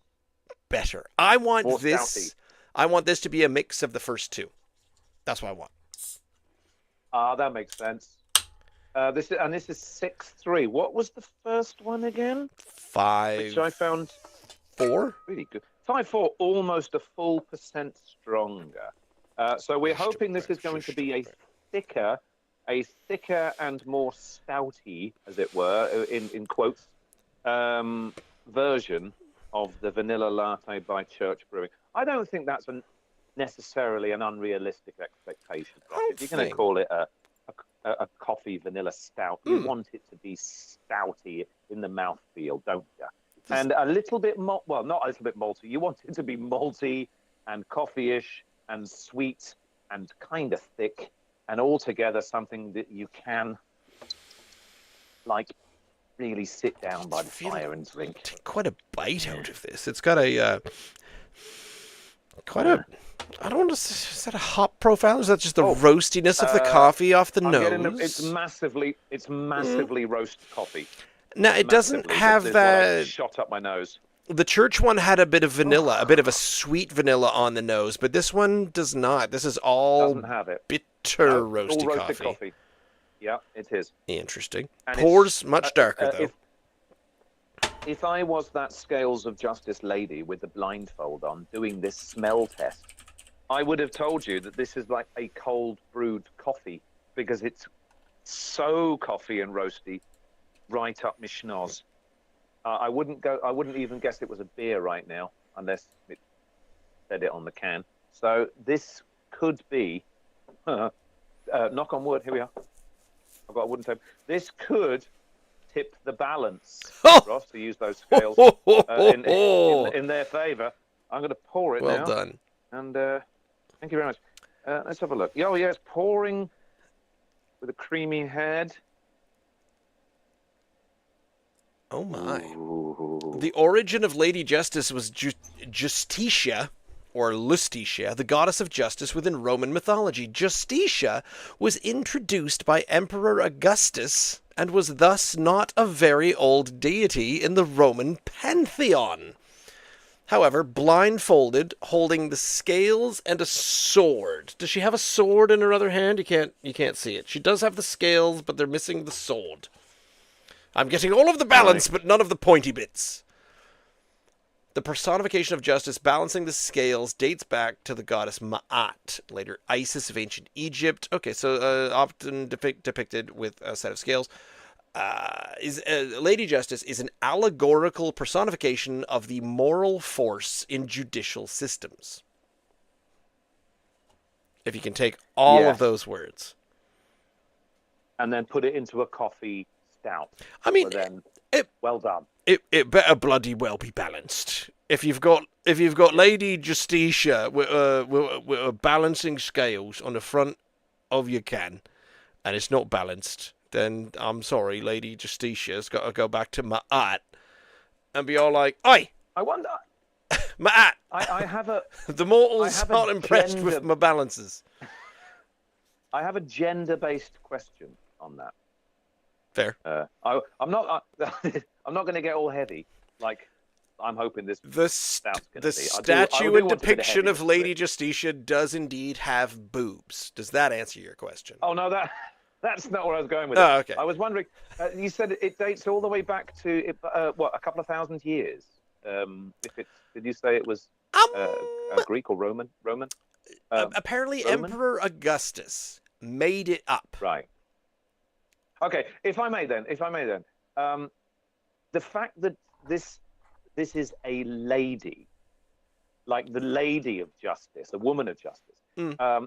better. I want More this. stouty. I want this to be a mix of the first two. That's what I want. That makes sense. This is 6.3. What was the first one again? 5, Which I found 4. really good. 5.4, almost a full % stronger. So we're hoping this is going to be a thicker and more stouty, as it were, in quotes, version of the vanilla latte by Church Brewing. I don't think that's necessarily an unrealistic expectation. If you're going to call it a coffee vanilla stout, you want it to be stouty in the mouthfeel, don't you? And a little bit not a little bit malty. You want it to be malty and coffee-ish and sweet and kind of thick, and altogether something that you can, like, really sit down by the fire and drink. Take quite a bite out of this. It's got a quite a. I don't know. Is that a hop profile? Or is that just the roastiness of the coffee off the nose? It's massively roast coffee. Now it doesn't have that. Shot up my nose. The church one had a bit of vanilla, a bit of a sweet vanilla on the nose, but this one does not. This is all Doesn't have it. bitter All roasted roasted coffee. Yeah, it is. Interesting. And Pours much darker though. If I was that Scales of Justice lady with the blindfold on doing this smell test, I would have told you that this is like a cold brewed coffee, because it's so coffee and roasty, right up my schnoz. I wouldn't even guess it was a beer right now, unless it said it on the can. So this could be, knock on wood, here we are. I've got a wooden table. This could tip the balance, Ross, to use those scales in their favour. I'm going to pour it now. Well done. And thank you very much. Let's have a look. Oh, yeah, it's pouring with a creamy head. Oh my. Ooh. The origin of Lady Justice was Justitia, or Lustitia, the goddess of justice within Roman mythology. Justitia was introduced by Emperor Augustus and was thus not a very old deity in the Roman pantheon. However, blindfolded, holding the scales and a sword. Does she have a sword in her other hand? You can't see it. She does have the scales, but they're missing the sword. I'm getting all of the balance, but none of the pointy bits. The personification of justice balancing the scales dates back to the goddess Ma'at, later Isis of ancient Egypt. Okay, so often depicted with a set of scales. Lady Justice is an allegorical personification of the moral force in judicial systems. If you can take all of those words. and then put it into a coffee stout. I mean, Well, then, it well done. it better bloody well be balanced. If you've got Lady Justicia with balancing scales on the front of your can, and it's not balanced, then I'm sorry, Lady Justicia's got to go back to my art and be all like, "Oi, I wonder. my art." I have a The mortals have a aren't impressed with gender- my balances. I have a gender-based question on that. Fair. I'm not. I'm not going to get all heavy. Like I'm hoping this. The stout's gonna the be. statue I and want a bit depiction of heaviness to Lady it. Justicia does indeed have boobs. Does that answer your question? Oh no, that's not where I was going with Oh, it. okay. I was wondering. You said it dates all the way back to what, a couple of thousand years. Did you say it was Greek or Roman? Roman. Apparently, Roman? Emperor Augustus made it up. Right. Okay. If I may then, the fact that this is a lady, like the Lady of Justice, a woman of justice.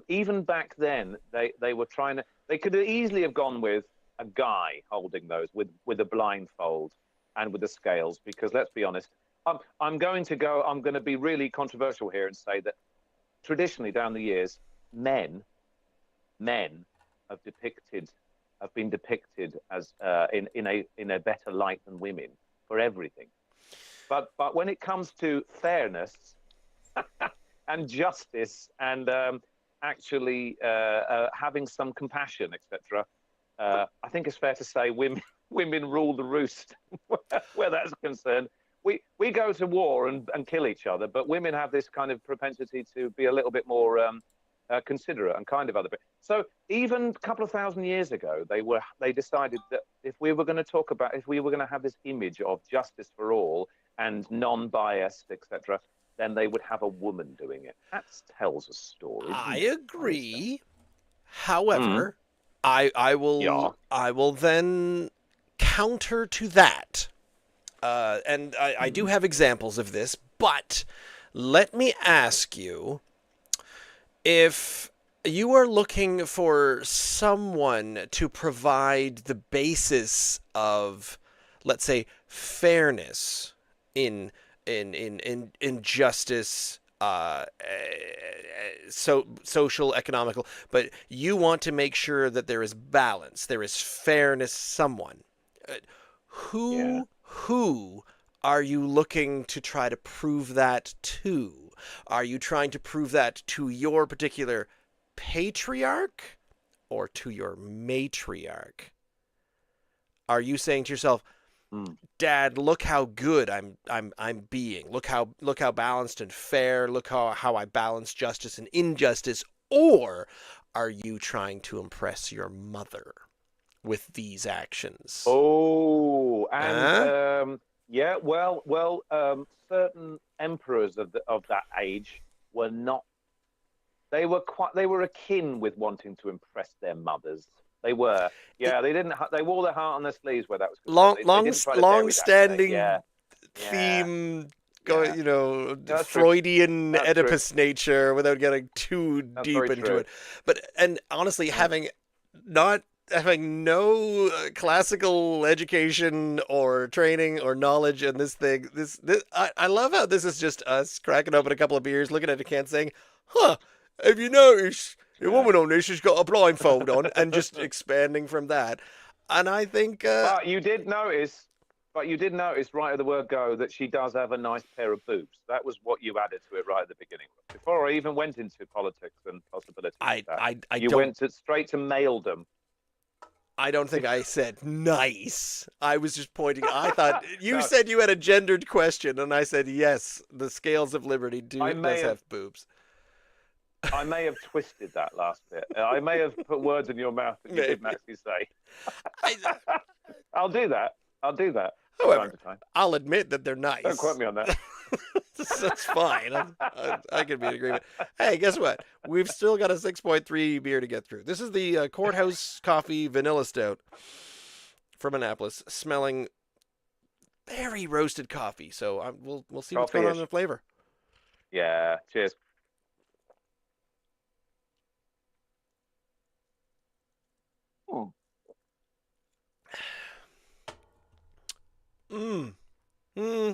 Even back then, they were trying to. They could easily have gone with a guy holding those with a blindfold and with the scales, because let's be honest, I'm going to be really controversial here and say that traditionally down the years, men have been depicted as in a better light than women for everything. But when it comes to fairness and justice and actually having some compassion, etc., I think it's fair to say women rule the roost where that's concerned. We go to war and kill each other, but women have this kind of propensity to be a little bit more considerate and kind of other bit. So even a couple of thousand years ago, they decided that if we were going to have this image of justice for all and non-biased, etc., then they would have a woman doing it. That tells a story. I agree. However, I will then counter to that. And I do have examples of this, but let me ask you, if you are looking for someone to provide the basis of, let's say, fairness in justice, social, economical, but you want to make sure that there is balance, there is fairness, who are you looking to try to prove that to? Are you trying to prove that to your particular patriarch or to your matriarch? Are you saying to yourself, Dad, look how good I'm being. Look how balanced and fair. Look how I balance justice and injustice. Or are you trying to impress your mother with these actions? Oh, and yeah, well, certain emperors of that age were not. They were akin with wanting to impress their mothers. They were, yeah. They didn't. They wore their heart on their sleeves where that was concerned. Long-standing theme. going, That's Freudian That's Oedipus true. nature, without getting too deep into true. it. But honestly, having no classical education or training or knowledge in this thing, I love how this is just us cracking open a couple of beers, looking at a can, saying, "Huh, have you noticed the woman on this has got a blindfold on," and just expanding from that. And I think, But you did notice right at the word go that she does have a nice pair of boobs. That was what you added to it right at the beginning. Before I even went into politics and possibilities, went straight to maledom. I don't think I said nice. I was just pointing. I thought you said you had a gendered question, and I said yes. The scales of liberty does have boobs. I may have twisted that last bit. I may have put words in your mouth that you didn't actually say. I'll do that. However, I'll admit that they're nice. Don't quote me on that. That's fine. I can be in agreement. Hey, guess what? We've still got a 6.3 beer to get through. This is the Courthouse Coffee Vanilla Stout from Annapolis, smelling very roasted coffee. So we'll see what's going on in the flavor. Yeah. Cheers. Hmm.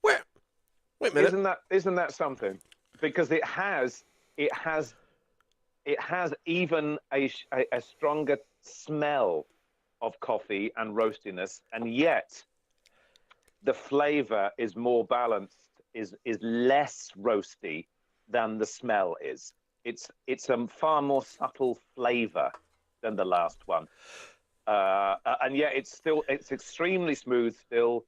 Where? Wait a minute. Isn't that something? Because it has it has even a stronger smell of coffee and roastiness, and yet the flavor is more balanced, is less roasty than the smell is. It's a far more subtle flavor than the last one, and yet it's extremely smooth still.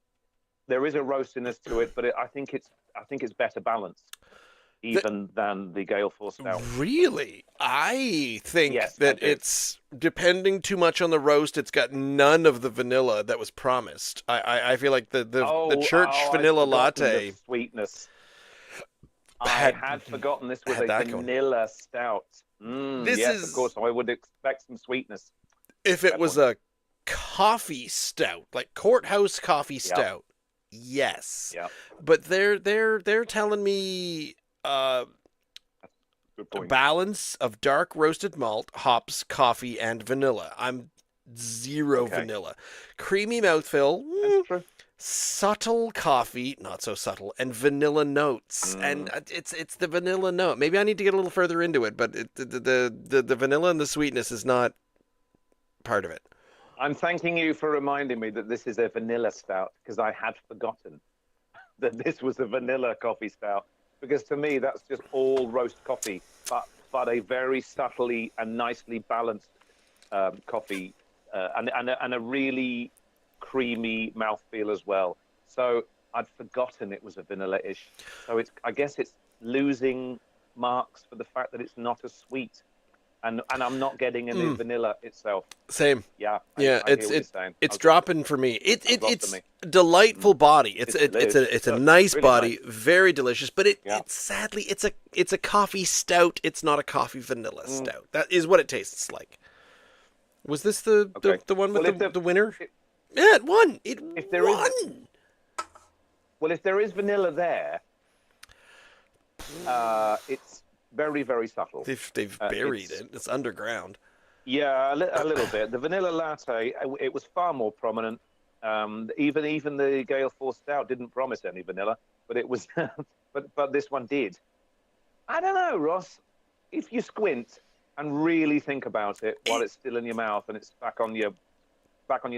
There is a roastiness to it, but I think it's better balanced Th- even than the Gale Force Stout. Really? I think Yes, I that do. it's depending too much on the roast. It's got none of the vanilla that was promised. I feel like the church I'd vanilla forgotten the latte sweetness. I had had forgotten this was had a that going. vanilla stout. This Yes, of is course. I would expect some sweetness. if it was Definitely. a coffee stout, like courthouse coffee Yeah. stout. Yes, Yeah. but they're telling me Good a point. balance of dark roasted malt, hops, coffee, and vanilla. I'm zero Okay. vanilla. Creamy mouthfeel, That's true. subtle coffee, not so subtle, and vanilla notes. And Mm. it's the vanilla note. Maybe I need to get a little further into it, but the vanilla and the sweetness is not part of it. I'm thanking you for reminding me that this is a vanilla stout because I had forgotten that this was a vanilla coffee stout. Because to me, that's just all roast coffee, but a very subtly and nicely balanced coffee, and a really creamy mouthfeel as well. So I'd forgotten it was a vanilla-ish. So I guess it's losing marks for the fact that it's not as sweet, and I'm not getting any Mm, vanilla itself. same. Yeah, Yeah, I hear what you're saying. it's dropping for me. That was lost to It's me. delightful Mm. body. It's delish. It's a Look, nice really nice. body, very delicious. But Yeah. it's sadly it's a coffee stout. It's not a coffee vanilla Mm. stout. That is what it tastes like. Was this Okay. the one with Well, the winner? if, Yeah, it won. It if there is won. if there is vanilla there, it's very, very subtle. They've buried It's it. It's underground. Yeah, a little bit. The vanilla latte, it was far more prominent. Even the Gale Force Stout didn't promise any vanilla, but it was, but this one did. I don't know, Ross. If you squint and really think about it while It it's still in your mouth and it's back on your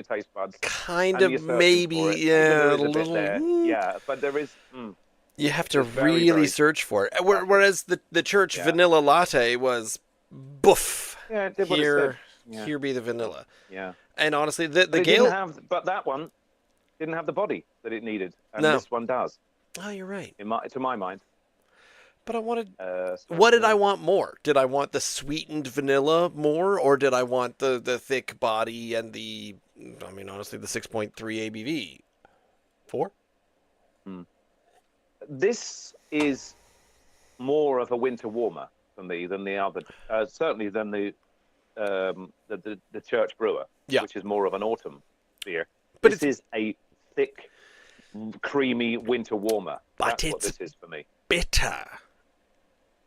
taste buds, kind and of you're searching maybe for it, maybe there yeah a is a bit little. there. Yeah, but there is. You have to It's very, really very search for it. subtle. Whereas the church Yeah, vanilla latte was boof. yeah, it did what it said. Yeah, Here be the vanilla. yeah. And honestly, But the it didn't Gale. have. But that one didn't have the body that it needed, and No. this one does, Oh, you're right. to my mind. But I wanted. So What did I yeah. want more? Did I want the sweetened vanilla more, or did I want the thick body and the? I mean, honestly, the 6.3 ABV. 4. Hmm. This is more of a winter warmer for me than the other, certainly than the Church Brewer, Yeah, which is more of an autumn beer. but This is a thick, creamy winter warmer. That's what it's this is for me. bitter.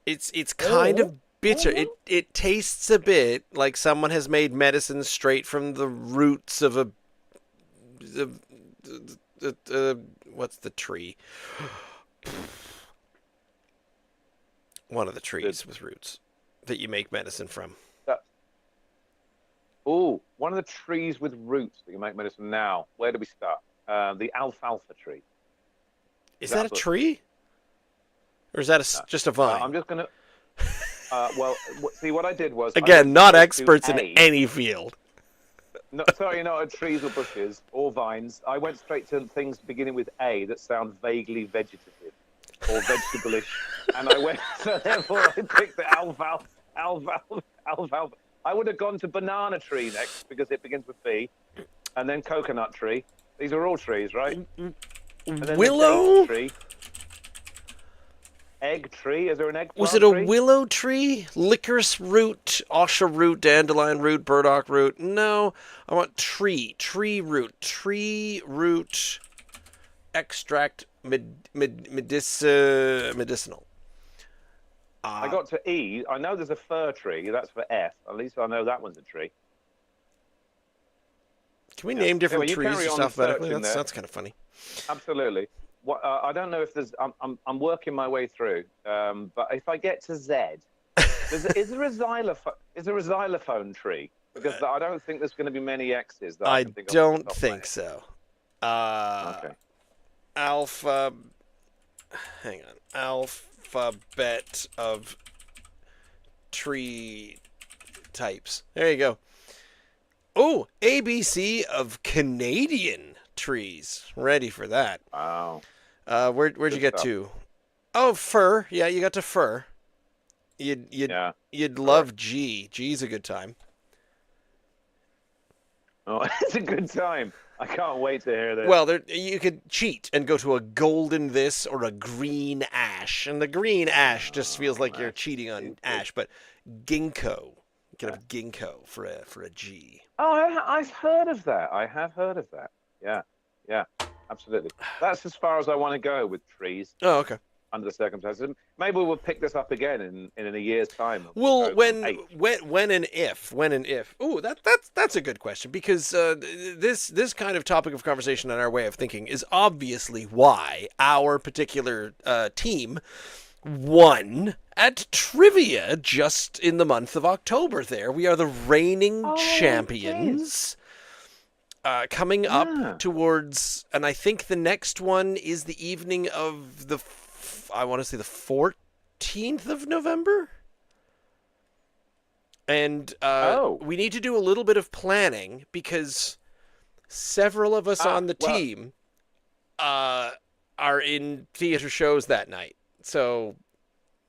It's kind of bitter. It tastes a bit like someone has made medicine straight from the roots of what's the tree? One of the trees with roots that you make medicine from. One of the trees with roots that you make medicine now. Where do we start? The alfalfa tree. Is that a Bush? tree? Or is that just a vine? I'm just gonna. Well, see, what I did was I Again, went not straight to experts in A. any field. No, sorry, not trees or bushes or vines. I went straight to things beginning with A that sound vaguely vegetative or vegetable-ish, and I went. So therefore, I picked the alfalfa. I would have gone to banana tree next because it begins with B, and then coconut tree. These are all trees, right? And then Willow? the date tree. Egg tree. Is there an egg plant Was it a tree? willow tree? Licorice root, osha root, dandelion root, burdock root? No, I want tree root extract medicinal. I got to E. I know there's a fir tree. That's for F. At least I know that one's a tree. Can we name different Anyway, you trees carry just on alphabetically? searching there. That's kind of funny. Absolutely. What, I don't know if there's. I'm working my way through. But if I get to Z, is there a xylophone? Is there a xylophone tree? Because I don't think there's going to be many X's that I I can think of. don't think so. Okay. Alpha. Hang on. Alphabet of tree types. There you go. Oh, ABC of Canadian trees. Ready for that. Wow. Where'd you Good get stuff. to? Oh, fir. Yeah, you got to fir. You'd Yeah. love G. G's a good time. Oh, it's a good time. I can't wait to hear this. Well, you could cheat and go to a golden this or a green ash, and the green ash just feels like you're cheating on ash. But ginkgo, you can have ginkgo for a G. Oh, I've heard of that. I have heard of that. Yeah. Yeah. Absolutely. That's as far as I want to go with trees. Oh, okay. Under the circumstances, maybe we'll pick this up again in a year's time. Well, when and if. Ooh, that's a good question, because this kind of topic of conversation and our way of thinking is obviously why our particular team won at trivia just in the month of October. There, we are the reigning champions. Coming up towards, and I think the next one is the evening of the. I want to say the 14th of November. And we need to do a little bit of planning because several of us on the team are in theater shows that night. So,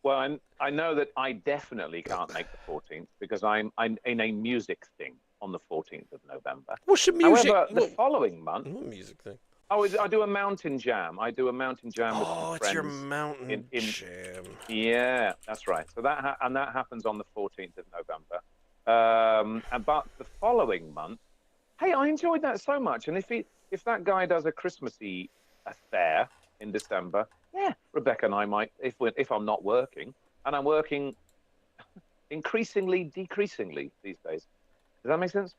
well, I know that I definitely can't make the 14th because I'm in a music thing on the 14th of November. What's your music? However, the following month. What music thing? Oh, I do a mountain jam. With some friends. Oh, it's your mountain jam. Yeah, that's right. So that happens on the 14th of November. But the following month, hey, I enjoyed that so much. And if that guy does a Christmassy affair in December, yeah, Rebecca and I might, if I'm not working, and I'm working increasingly, decreasingly these days. Does that make sense?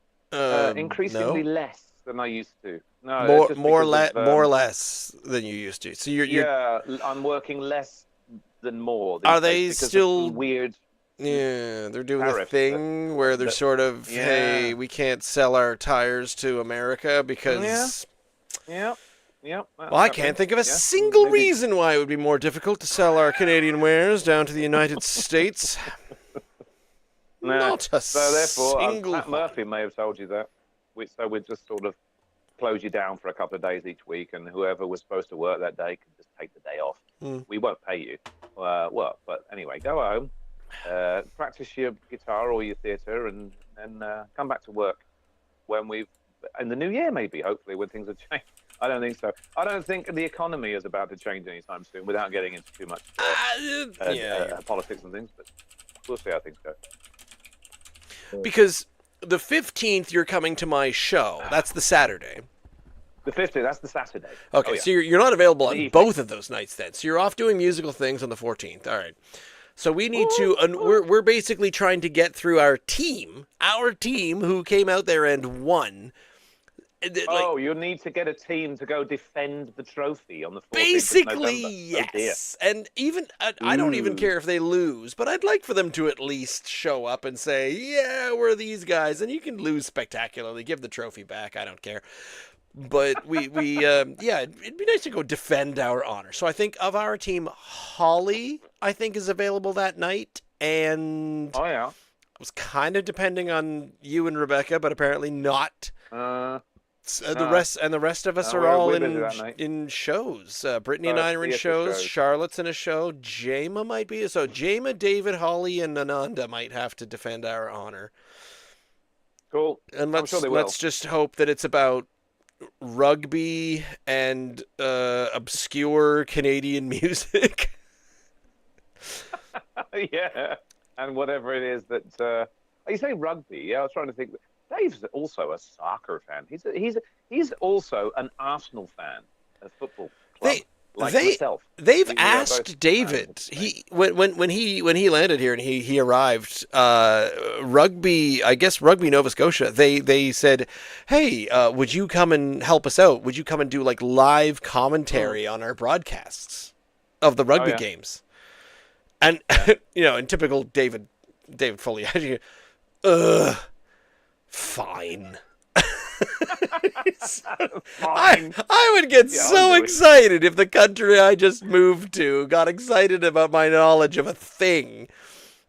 Increasingly less than I used to. No, more or less than you used to. So you're I'm working less than more. Are they still weird? Yeah, they're doing a thing where they're sort of, hey, we can't sell our tires to America because. Yeah. Well, I can't think of a single reason why it would be more difficult to sell our Canadian wares down to the United States. Not a single. Pat Murphy may have told you that. So we'd just sort of close you down for a couple of days each week, and whoever was supposed to work that day can just take the day off. We won't pay you. But anyway, go home, practice your guitar or your theatre, and then come back to work in the new year, maybe, hopefully, when things have changed. I don't think so. I don't think the economy is about to change anytime soon without getting into too much politics and things, but we'll see how things go. Because the 15th, you're coming to my show. That's the Saturday. The 15th, that's the Saturday. Okay, so you're not available on both of those nights then. So you're off doing musical things on the 14th. All right. So we need to, we're basically trying to get through our team who came out there and won. You'll need to get a team to go defend the trophy on the 14th basically, of yes. And even, I don't even care if they lose, but I'd like for them to at least show up and say, yeah, we're these guys. And you can lose spectacularly, give the trophy back, I don't care. But it'd be nice to go defend our honor. So I think of our team, Holly, I think, is available that night. And I was kind of depending on you and Rebecca, but apparently not. The rest of us are all in shows. Brittany and I are in shows. Charlotte's in a show. Jama might be. So Jama, David, Holly, and Ananda might have to defend our honor. Cool. And let's just hope that it's about rugby and obscure Canadian music. Yeah, and whatever it is that you say rugby. Yeah, I was trying to think. Dave's also a soccer fan. He's also an Arsenal fan, a football club. like They myself. they've We are both asked David. fans of the He when he landed here and he arrived. Rugby, I guess Rugby Nova Scotia. They said, hey, would you come and help us out? Would you come and do like live commentary on our broadcasts of the Oh rugby yeah, games? And yeah. in typical David Foley, fine. Fine. I would get Yeah, I'll so do it. excited if the country I just moved to got excited about my knowledge of a thing.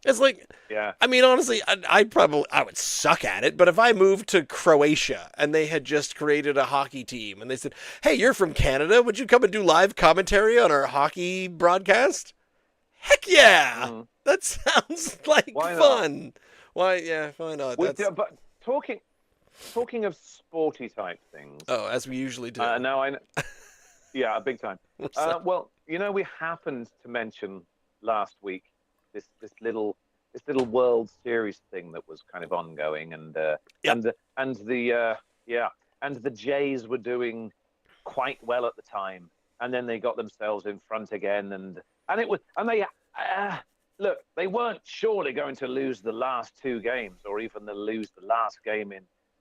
It's like, Yeah. I mean, honestly, I would suck at it, but if I moved to Croatia and they had just created a hockey team and they said, hey, you're from Canada, would you come and do live commentary on our hockey broadcast? Heck yeah! Mm. That sounds like Why not? fun. Why, yeah, why not? But talking of sporty type things. Oh, as we usually do. No, yeah, big time. So- Well, we happened to mention last week this little World Series thing that was kind of ongoing, and the Jays were doing quite well at the time, and then they got themselves in front again, and they look, they weren't surely going to lose the last two games or even lose the last game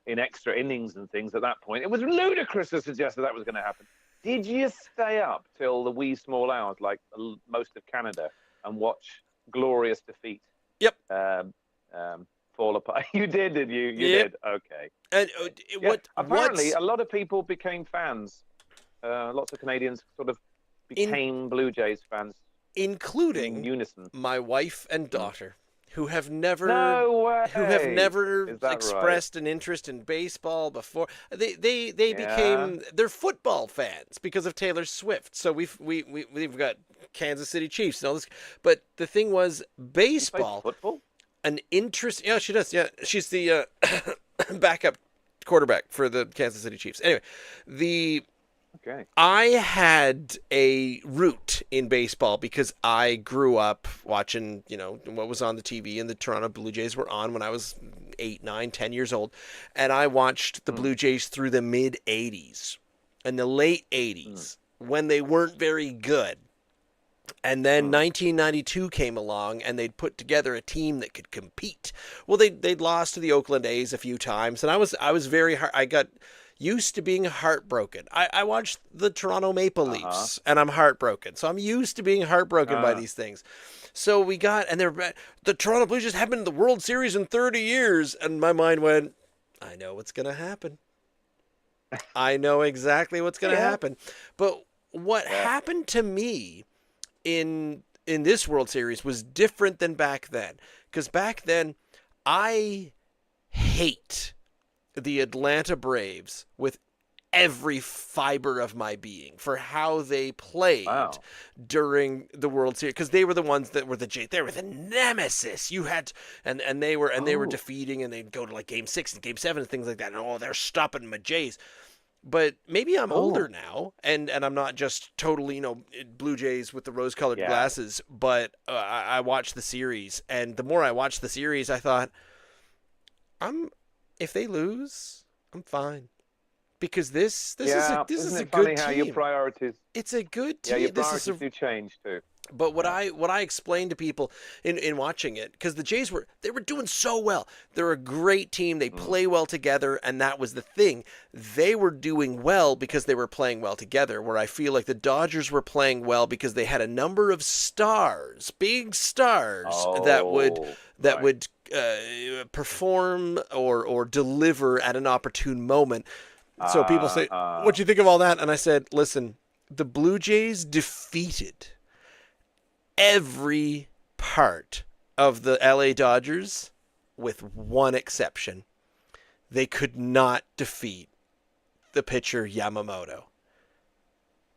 in extra innings and things at that point. It was ludicrous to suggest that was going to happen. Did you stay up till the wee small hours like most of Canada and watch glorious defeat? Yep. Fall apart. You did you? You Yep. did. Okay. And Apparently, a lot of people became fans. Lots of Canadians sort of became Blue Jays fans, including in unison. my wife and daughter, who have never No way. Is that expressed an interest in baseball before. They became they're football fans because of Taylor Swift. So we've got Kansas City Chiefs and all this. But the thing was baseball. Football. An interest. Yeah, she does. Yeah, she's the backup quarterback for the Kansas City Chiefs. Anyway, Okay. I had a root in baseball because I grew up watching, what was on the TV, and the Toronto Blue Jays were on when I was 8, 9, 10 years old. And I watched the Blue Jays through the mid-'80s and the late 80s when they weren't very good. And then 1992 came along, and they'd put together a team that could compete. Well, they'd lost to the Oakland A's a few times, and I was very hard. I got used to being heartbroken. I watched the Toronto Maple Leafs, and I'm heartbroken. So I'm used to being heartbroken by these things. So we got, and the Toronto Blue Jays haven't been in the World Series in 30 years, and my mind went, I know what's going to happen. I know exactly what's going to happen. But what happened to me in this World Series was different than back then. Because back then, I hate the Atlanta Braves with every fiber of my being for how they played during the World Series, because they were the ones that were they were the nemesis. You had and they were defeating, and they'd go to like Game 6 and Game 7 and things like that. And they're stopping my Jays. But maybe I'm older now, and I'm not just totally, Blue Jays with the rose-colored glasses, but I watched the series, and the more I watched the series, I thought, if they lose, I'm fine. Because this is a good funny team. How your priorities? It's a good team. Yeah, your priorities do change too. But what I explained to people in watching it, because the Jays were doing so well. They're a great team. They play well together, and that was the thing. They were doing well because they were playing well together, where I feel like the Dodgers were playing well because they had a number of stars, big stars, that would perform or deliver at an opportune moment. So people say, what do you think of all that? And I said, listen, the Blue Jays defeated every part of the LA Dodgers with one exception. They could not defeat the pitcher Yamamoto.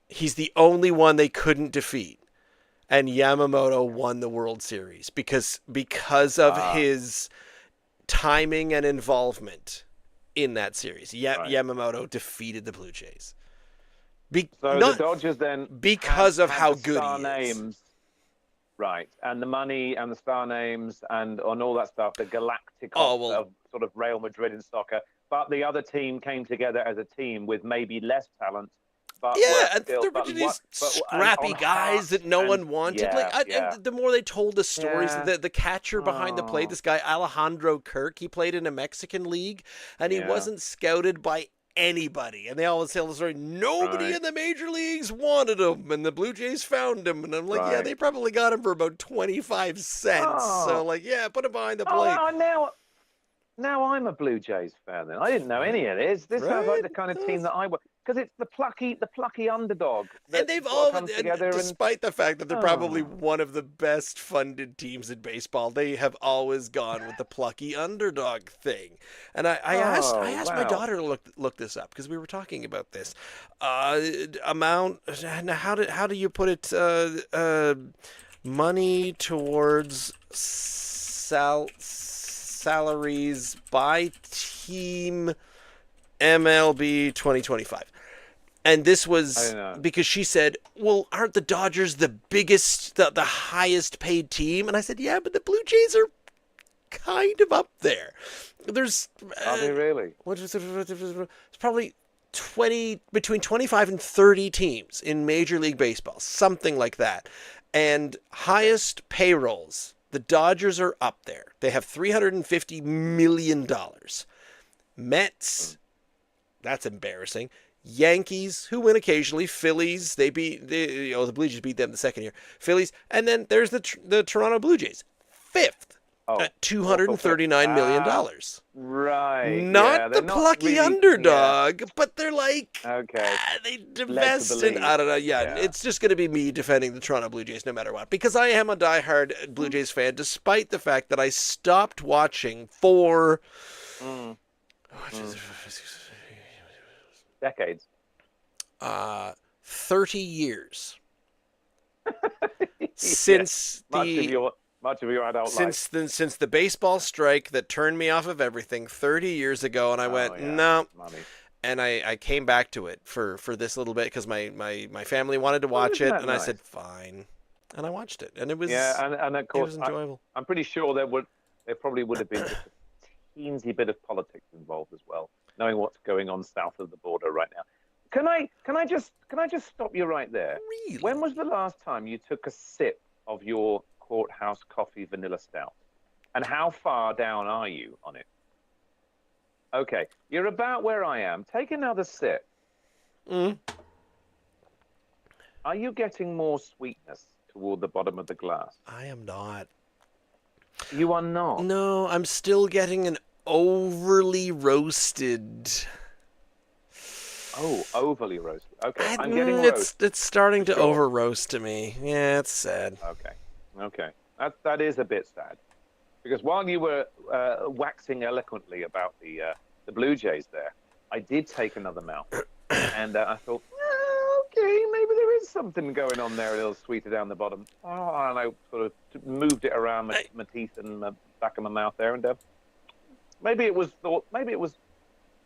He's the only one they couldn't defeat. And Yamamoto won the World Series because of his timing and involvement in that series. Yamamoto defeated the Blue Jays. The Dodgers then, because of how good star he is. names, right, and the money and the star names and on all that stuff, the galactic of sort of Real Madrid in soccer. But the other team came together as a team with maybe less talent Yeah, and still, they're a bunch of these scrappy on guys that hearts no and one wanted. yeah, And the more they told the stories, yeah. the catcher behind the plate, Oh, this guy Alejandro Kirk, he played in a Mexican league, and he yeah, wasn't scouted by anybody. And they always tell the story, nobody right, in the major leagues wanted him, and the Blue Jays found him. And I'm like, yeah, right. they probably got him for about 25 cents. So, Oh, like, yeah, put him behind the oh, plate. now I'm a Blue Jays fan. Then I didn't know any of this. This sounds like Right? the kind of team that I would, because it's the plucky underdog And that they've sort of always, comes and together and despite the fact that they're probably oh, one of the best funded teams in baseball, they have always gone with the plucky underdog thing. And I oh, asked my wow. daughter to look this up because we were talking about this amount. Now, how do you put it? Money towards salaries by team MLB 2025. And this I was don't know. because she said, well, aren't the Dodgers the biggest, the highest paid team? And I said, yeah, but the Blue Jays are kind of up there. There's, Are they really? what is it? It's probably between 25 and 30 teams in Major League Baseball, something like that. And highest payrolls, the Dodgers are up there. They have $350 million. Mets, that's embarrassing. Yankees, who win occasionally. Phillies, the Blue Jays beat them the second year. Phillies, and then there's the Toronto Blue Jays, fifth Oh, at $239 million. right. Yeah, Not they're the not plucky really. underdog, but they're like Yeah. Okay. they Led to divested. believe. I don't know. Yeah, Yeah. it's just going to be me defending the Toronto Blue Jays no matter what, because I am a diehard Blue Jays fan, despite the fact that I stopped watching for Mm, mm. Decades. 30 years Yeah. since Much of your adult life. since the baseball strike that turned me off of everything 30 years ago, and I went Oh yeah. no, Money. and I came back to it for this little bit because my family wanted to Oh, watch isn't it, that and I nice? said fine, and I watched it, and it was Yeah, and of it course was enjoyable. I'm pretty sure there probably would have been just a teensy bit of politics involved as well, knowing what's going on south of the border right now. Can I just stop you right there? Really? When was the last time you took a sip of your courthouse coffee vanilla stout? And how far down are you on it? Okay, you're about where I am. Take another sip. Mm. Are you getting more sweetness toward the bottom of the glass? I am not. You are not. No, I'm still getting an overly roasted. Oh, overly roasted. Okay, I'm Mm, getting roast. it's starting to Sure. over roast to me. Yeah, it's sad. Okay, okay. That is a bit sad, because while you were waxing eloquently about the Blue Jays there, I did take another mouthful, and I thought, okay, maybe there is something going on there, a little sweeter down the bottom. Oh, and I sort of moved it around my teeth and the back of my mouth there, and maybe it was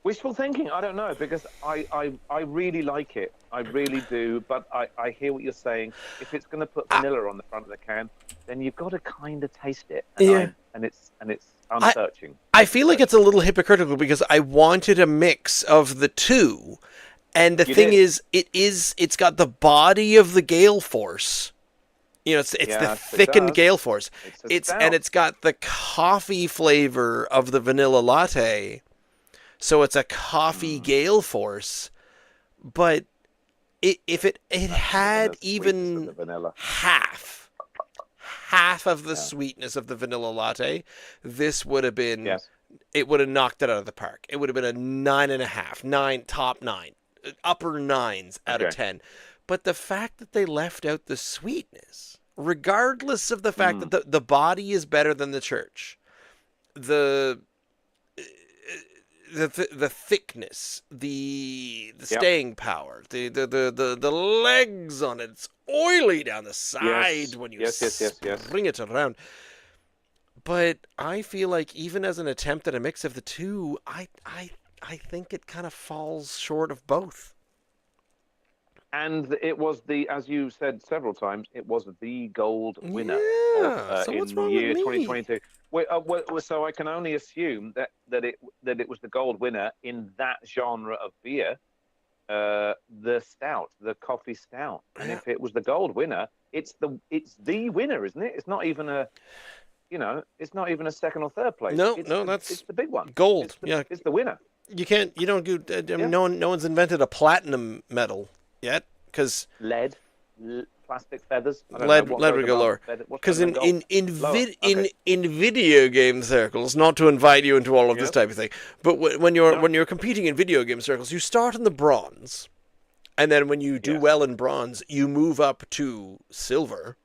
wishful thinking. I don't know, because I really like it. I really do. But I hear what you're saying. If it's going to put vanilla on the front of the can, then you've got to kind of taste it. And I'm searching. I feel like it's a little hypocritical because I wanted a mix of the two, and the thing is, it's got the body of the Gale Force. You know, it's the thickened Gale Force. It's got the coffee flavor of the vanilla latte. So it's a coffee Gale Force, but if it had even half of the sweetness of the vanilla latte, this would have been, it would have knocked it out of the park. It would have been a 9.5, top 9, upper 9s out of 10. But the fact that they left out the sweetness, regardless of the fact that the body is better than the church, the thickness, the staying power, the legs on it, it's oily down the side when you bring it around. But I feel like even as an attempt at a mix of the two, I think it kind of falls short of both. And it was as you said several times, it was the gold winner so what's wrong in the year with me? 2022. So I can only assume that it was the gold winner in that genre of beer, the stout, the coffee stout. And if it was the gold winner, it's the winner, isn't it? It's not even a, it's not even a second or third place. No, It's no, it's the big one. gold. Yeah, It's the winner. you don't do. I mean, Yeah. no one's invented a platinum medal yet, because Lead, plastic feathers. I don't know what lead goes would go above lower. lead. What's Because better than gold? Lower. Okay. in video game circles, not to invite you into all of this Yep. type of thing, but when you're competing in video game circles, you start in the bronze, and then when you do Yes. well in bronze, you move up to silver,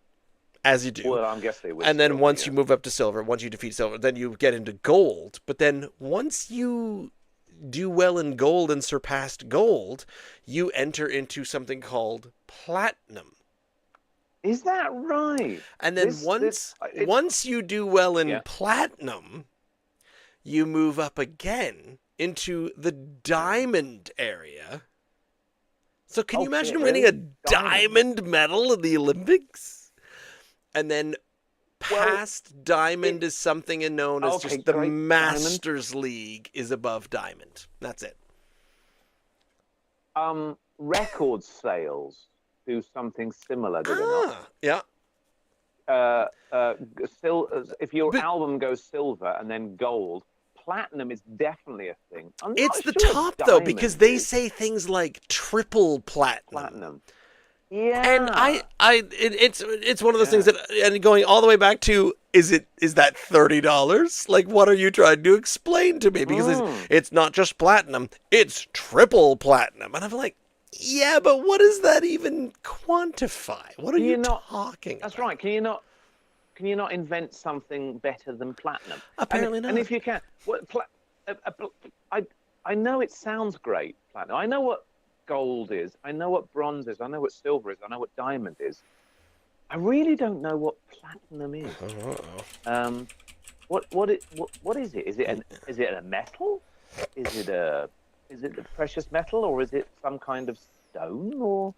as you do. Well, I'm guessing it was. And then silver, once yeah. you move up to silver, once you defeat silver, then you get into gold. But then once you do well in gold and surpassed gold, you enter into something called platinum. Is that right? And then This- it's- once you do well in Yeah. platinum, you move up again into the diamond area. So can you Oh, imagine shit, winning really? a diamond medal in the Olympics? And then past diamond is something known as Okay, just the great. Masters League is above diamond. That's it. Record sales do something similar, do they not? Yeah. If your But- album goes silver and then gold, platinum is definitely a thing. I'm not It's the sure top though, diamond because they is say things like triple platinum. Yeah, And it's one of those things that, and going all the way back to, is that $30? Like, what are you trying to explain to me? Because it's not just platinum, it's triple platinum. And I'm like, yeah, but what does that even quantify? What are you talking That's about? right. Can you not invent something better than platinum? Apparently not. And if you can, I know it sounds great, platinum. I know what gold is. I know what bronze is. I know what silver is. I know what diamond is. I really don't know what platinum is. What is it? Is it a metal? Is it a precious metal, or is it some kind of stone? Or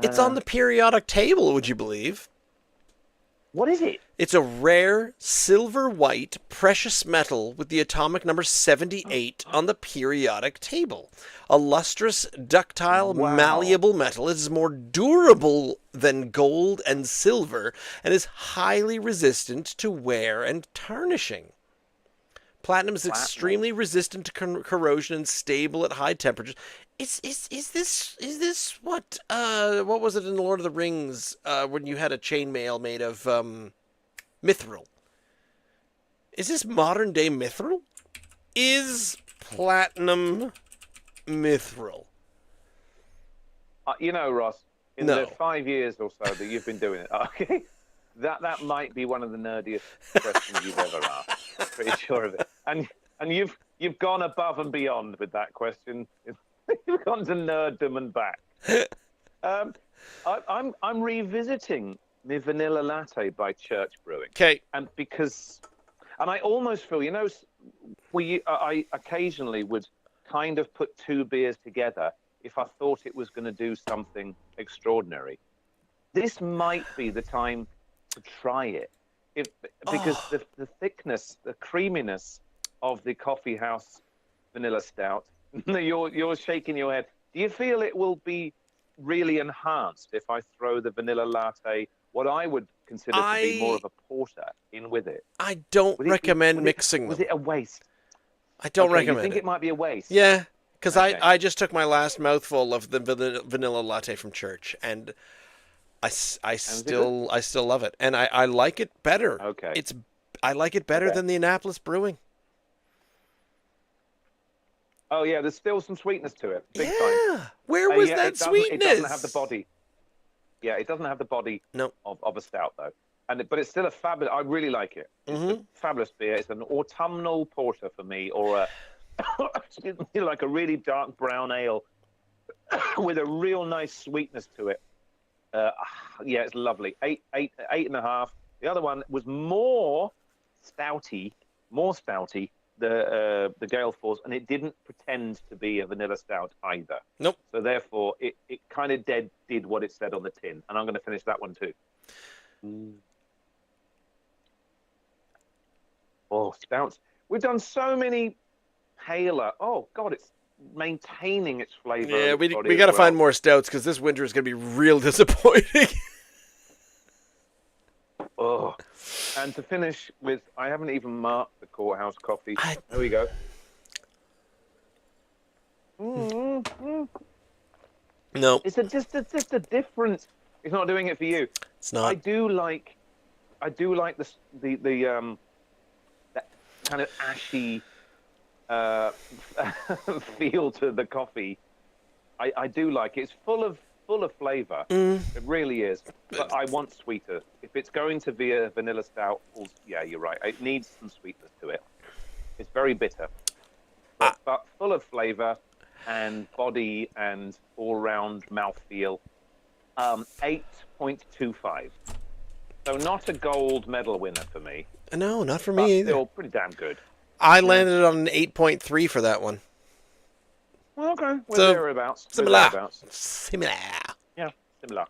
It's on the periodic table, would you believe? what is it? It's a rare silver-white precious metal with the atomic number 78 on the periodic table. A lustrous, ductile, Wow. malleable metal. It is more durable than gold and silver and is highly resistant to wear and tarnishing. Platinum is extremely resistant to corrosion and stable at high temperatures. Is this what was it in Lord of the Rings when you had a chainmail made of mithril? Is this modern day mithril? Is platinum mithril? Ross, in No. the 5 years or so that you've been doing it, okay, that might be one of the nerdiest questions you've ever asked. I'm pretty sure of it. And you've gone above and beyond with that question. You've gone to nerddom and back. I'm revisiting the vanilla latte by Church Brewing. Okay. And I almost feel, I occasionally would kind of put two beers together if I thought it was going to do something extraordinary. This might be the time to try it, because the thickness, the creaminess of the coffee house vanilla stout. You're shaking your head. Do you feel it will be really enhanced if I throw the vanilla latte, what I would consider to be more of a porter, in with it? I don't recommend mixing them. Was it a waste? I don't Okay, recommend you think it. it might be a waste? Yeah, because Okay. I just took my last mouthful of the vanilla latte from Church, and I still love it, and I like it better. Okay. I like it better Okay. than the Annapolis Brewing. Oh yeah, there's still some sweetness to it. Big time. Yeah, where was Yeah, that sweetness? It doesn't have the body. Yeah, it doesn't have the body No. of a stout though, but it's still a fabulous. I really like it. It's a fabulous beer. It's an autumnal porter for me, or a excuse me, like a really dark brown ale with a real nice sweetness to it. Yeah, it's lovely. 8.5. The other one was more stouty. The Gale Force, and it didn't pretend to be a vanilla stout either. Nope. So therefore, it kind of did what it said on the tin, and I'm going to finish that one too. Oh, stouts! We've done so many paler. Oh God, maintaining its flavor. Yeah, of its body we as got to well. find more stouts because this winter is going to be real disappointing. Oh. And to finish with, I haven't even marked the courthouse coffee. There we go. Mm-hmm. No, It's just a difference. It's not doing it for you. it's not. I do like the that kind of ashy feel to the coffee. I do like it. It's full of flavor. It really is. But I want sweeter. If it's going to be a vanilla stout, well, yeah, you're right. It needs some sweetness to it. It's very bitter, but full of flavor and body and all-round mouthfeel. 8.25. So not a gold medal winner for me. No, not for But me either. still pretty damn good. I landed on an 8.3 for that one. Well, okay, we're So, thereabouts. Similar. Similar. Yeah, similar.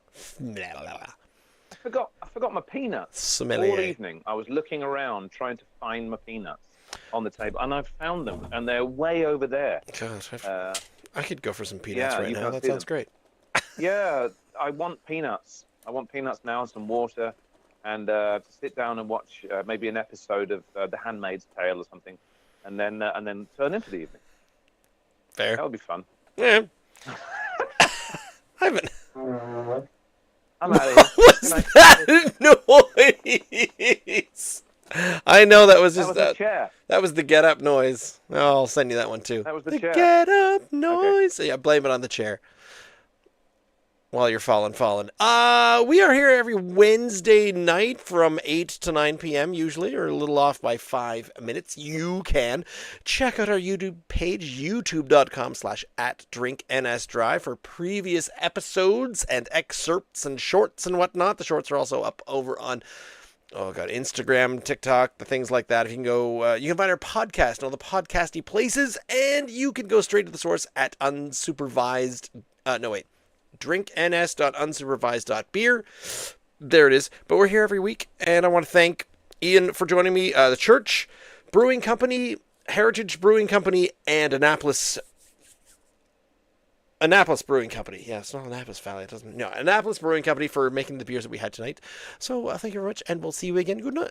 I forgot my peanuts. All evening, I was looking around trying to find my peanuts on the table, and I've found them, and they're way over there. Gosh, I could go for some peanuts right now. That sounds great. Yeah, I want peanuts. I want peanuts now and some water, and to sit down and watch maybe an episode of The Handmaid's Tale or something, and then turn in for the evening. Fair. That would be fun. Yeah. I haven't. I'm out of here. What's that noise? I know that was just that was the chair. That was the get up noise. Oh, I'll send you that one too. That was the chair. Get up noise. Okay. Yeah, blame it on the chair. While you're falling. We are here every Wednesday night from 8 to 9 p.m. usually, or a little off by 5 minutes. You can check out our YouTube page, youtube.com/@drinknsdrive for previous episodes and excerpts and shorts and whatnot. The shorts are also up over on Instagram, TikTok, the things like that. If you can go, you can find our podcast in all the podcasty places, and you can go straight to the source at drinkns.unsupervised.beer. There it is. But we're here every week, and I want to thank Ian for joining me, the Church Brewing Company, Heritage Brewing Company, and Annapolis Brewing Company. Yeah, it's not Annapolis Valley. Annapolis Brewing Company for making the beers that we had tonight. So thank you very much, and we'll see you again. Good night.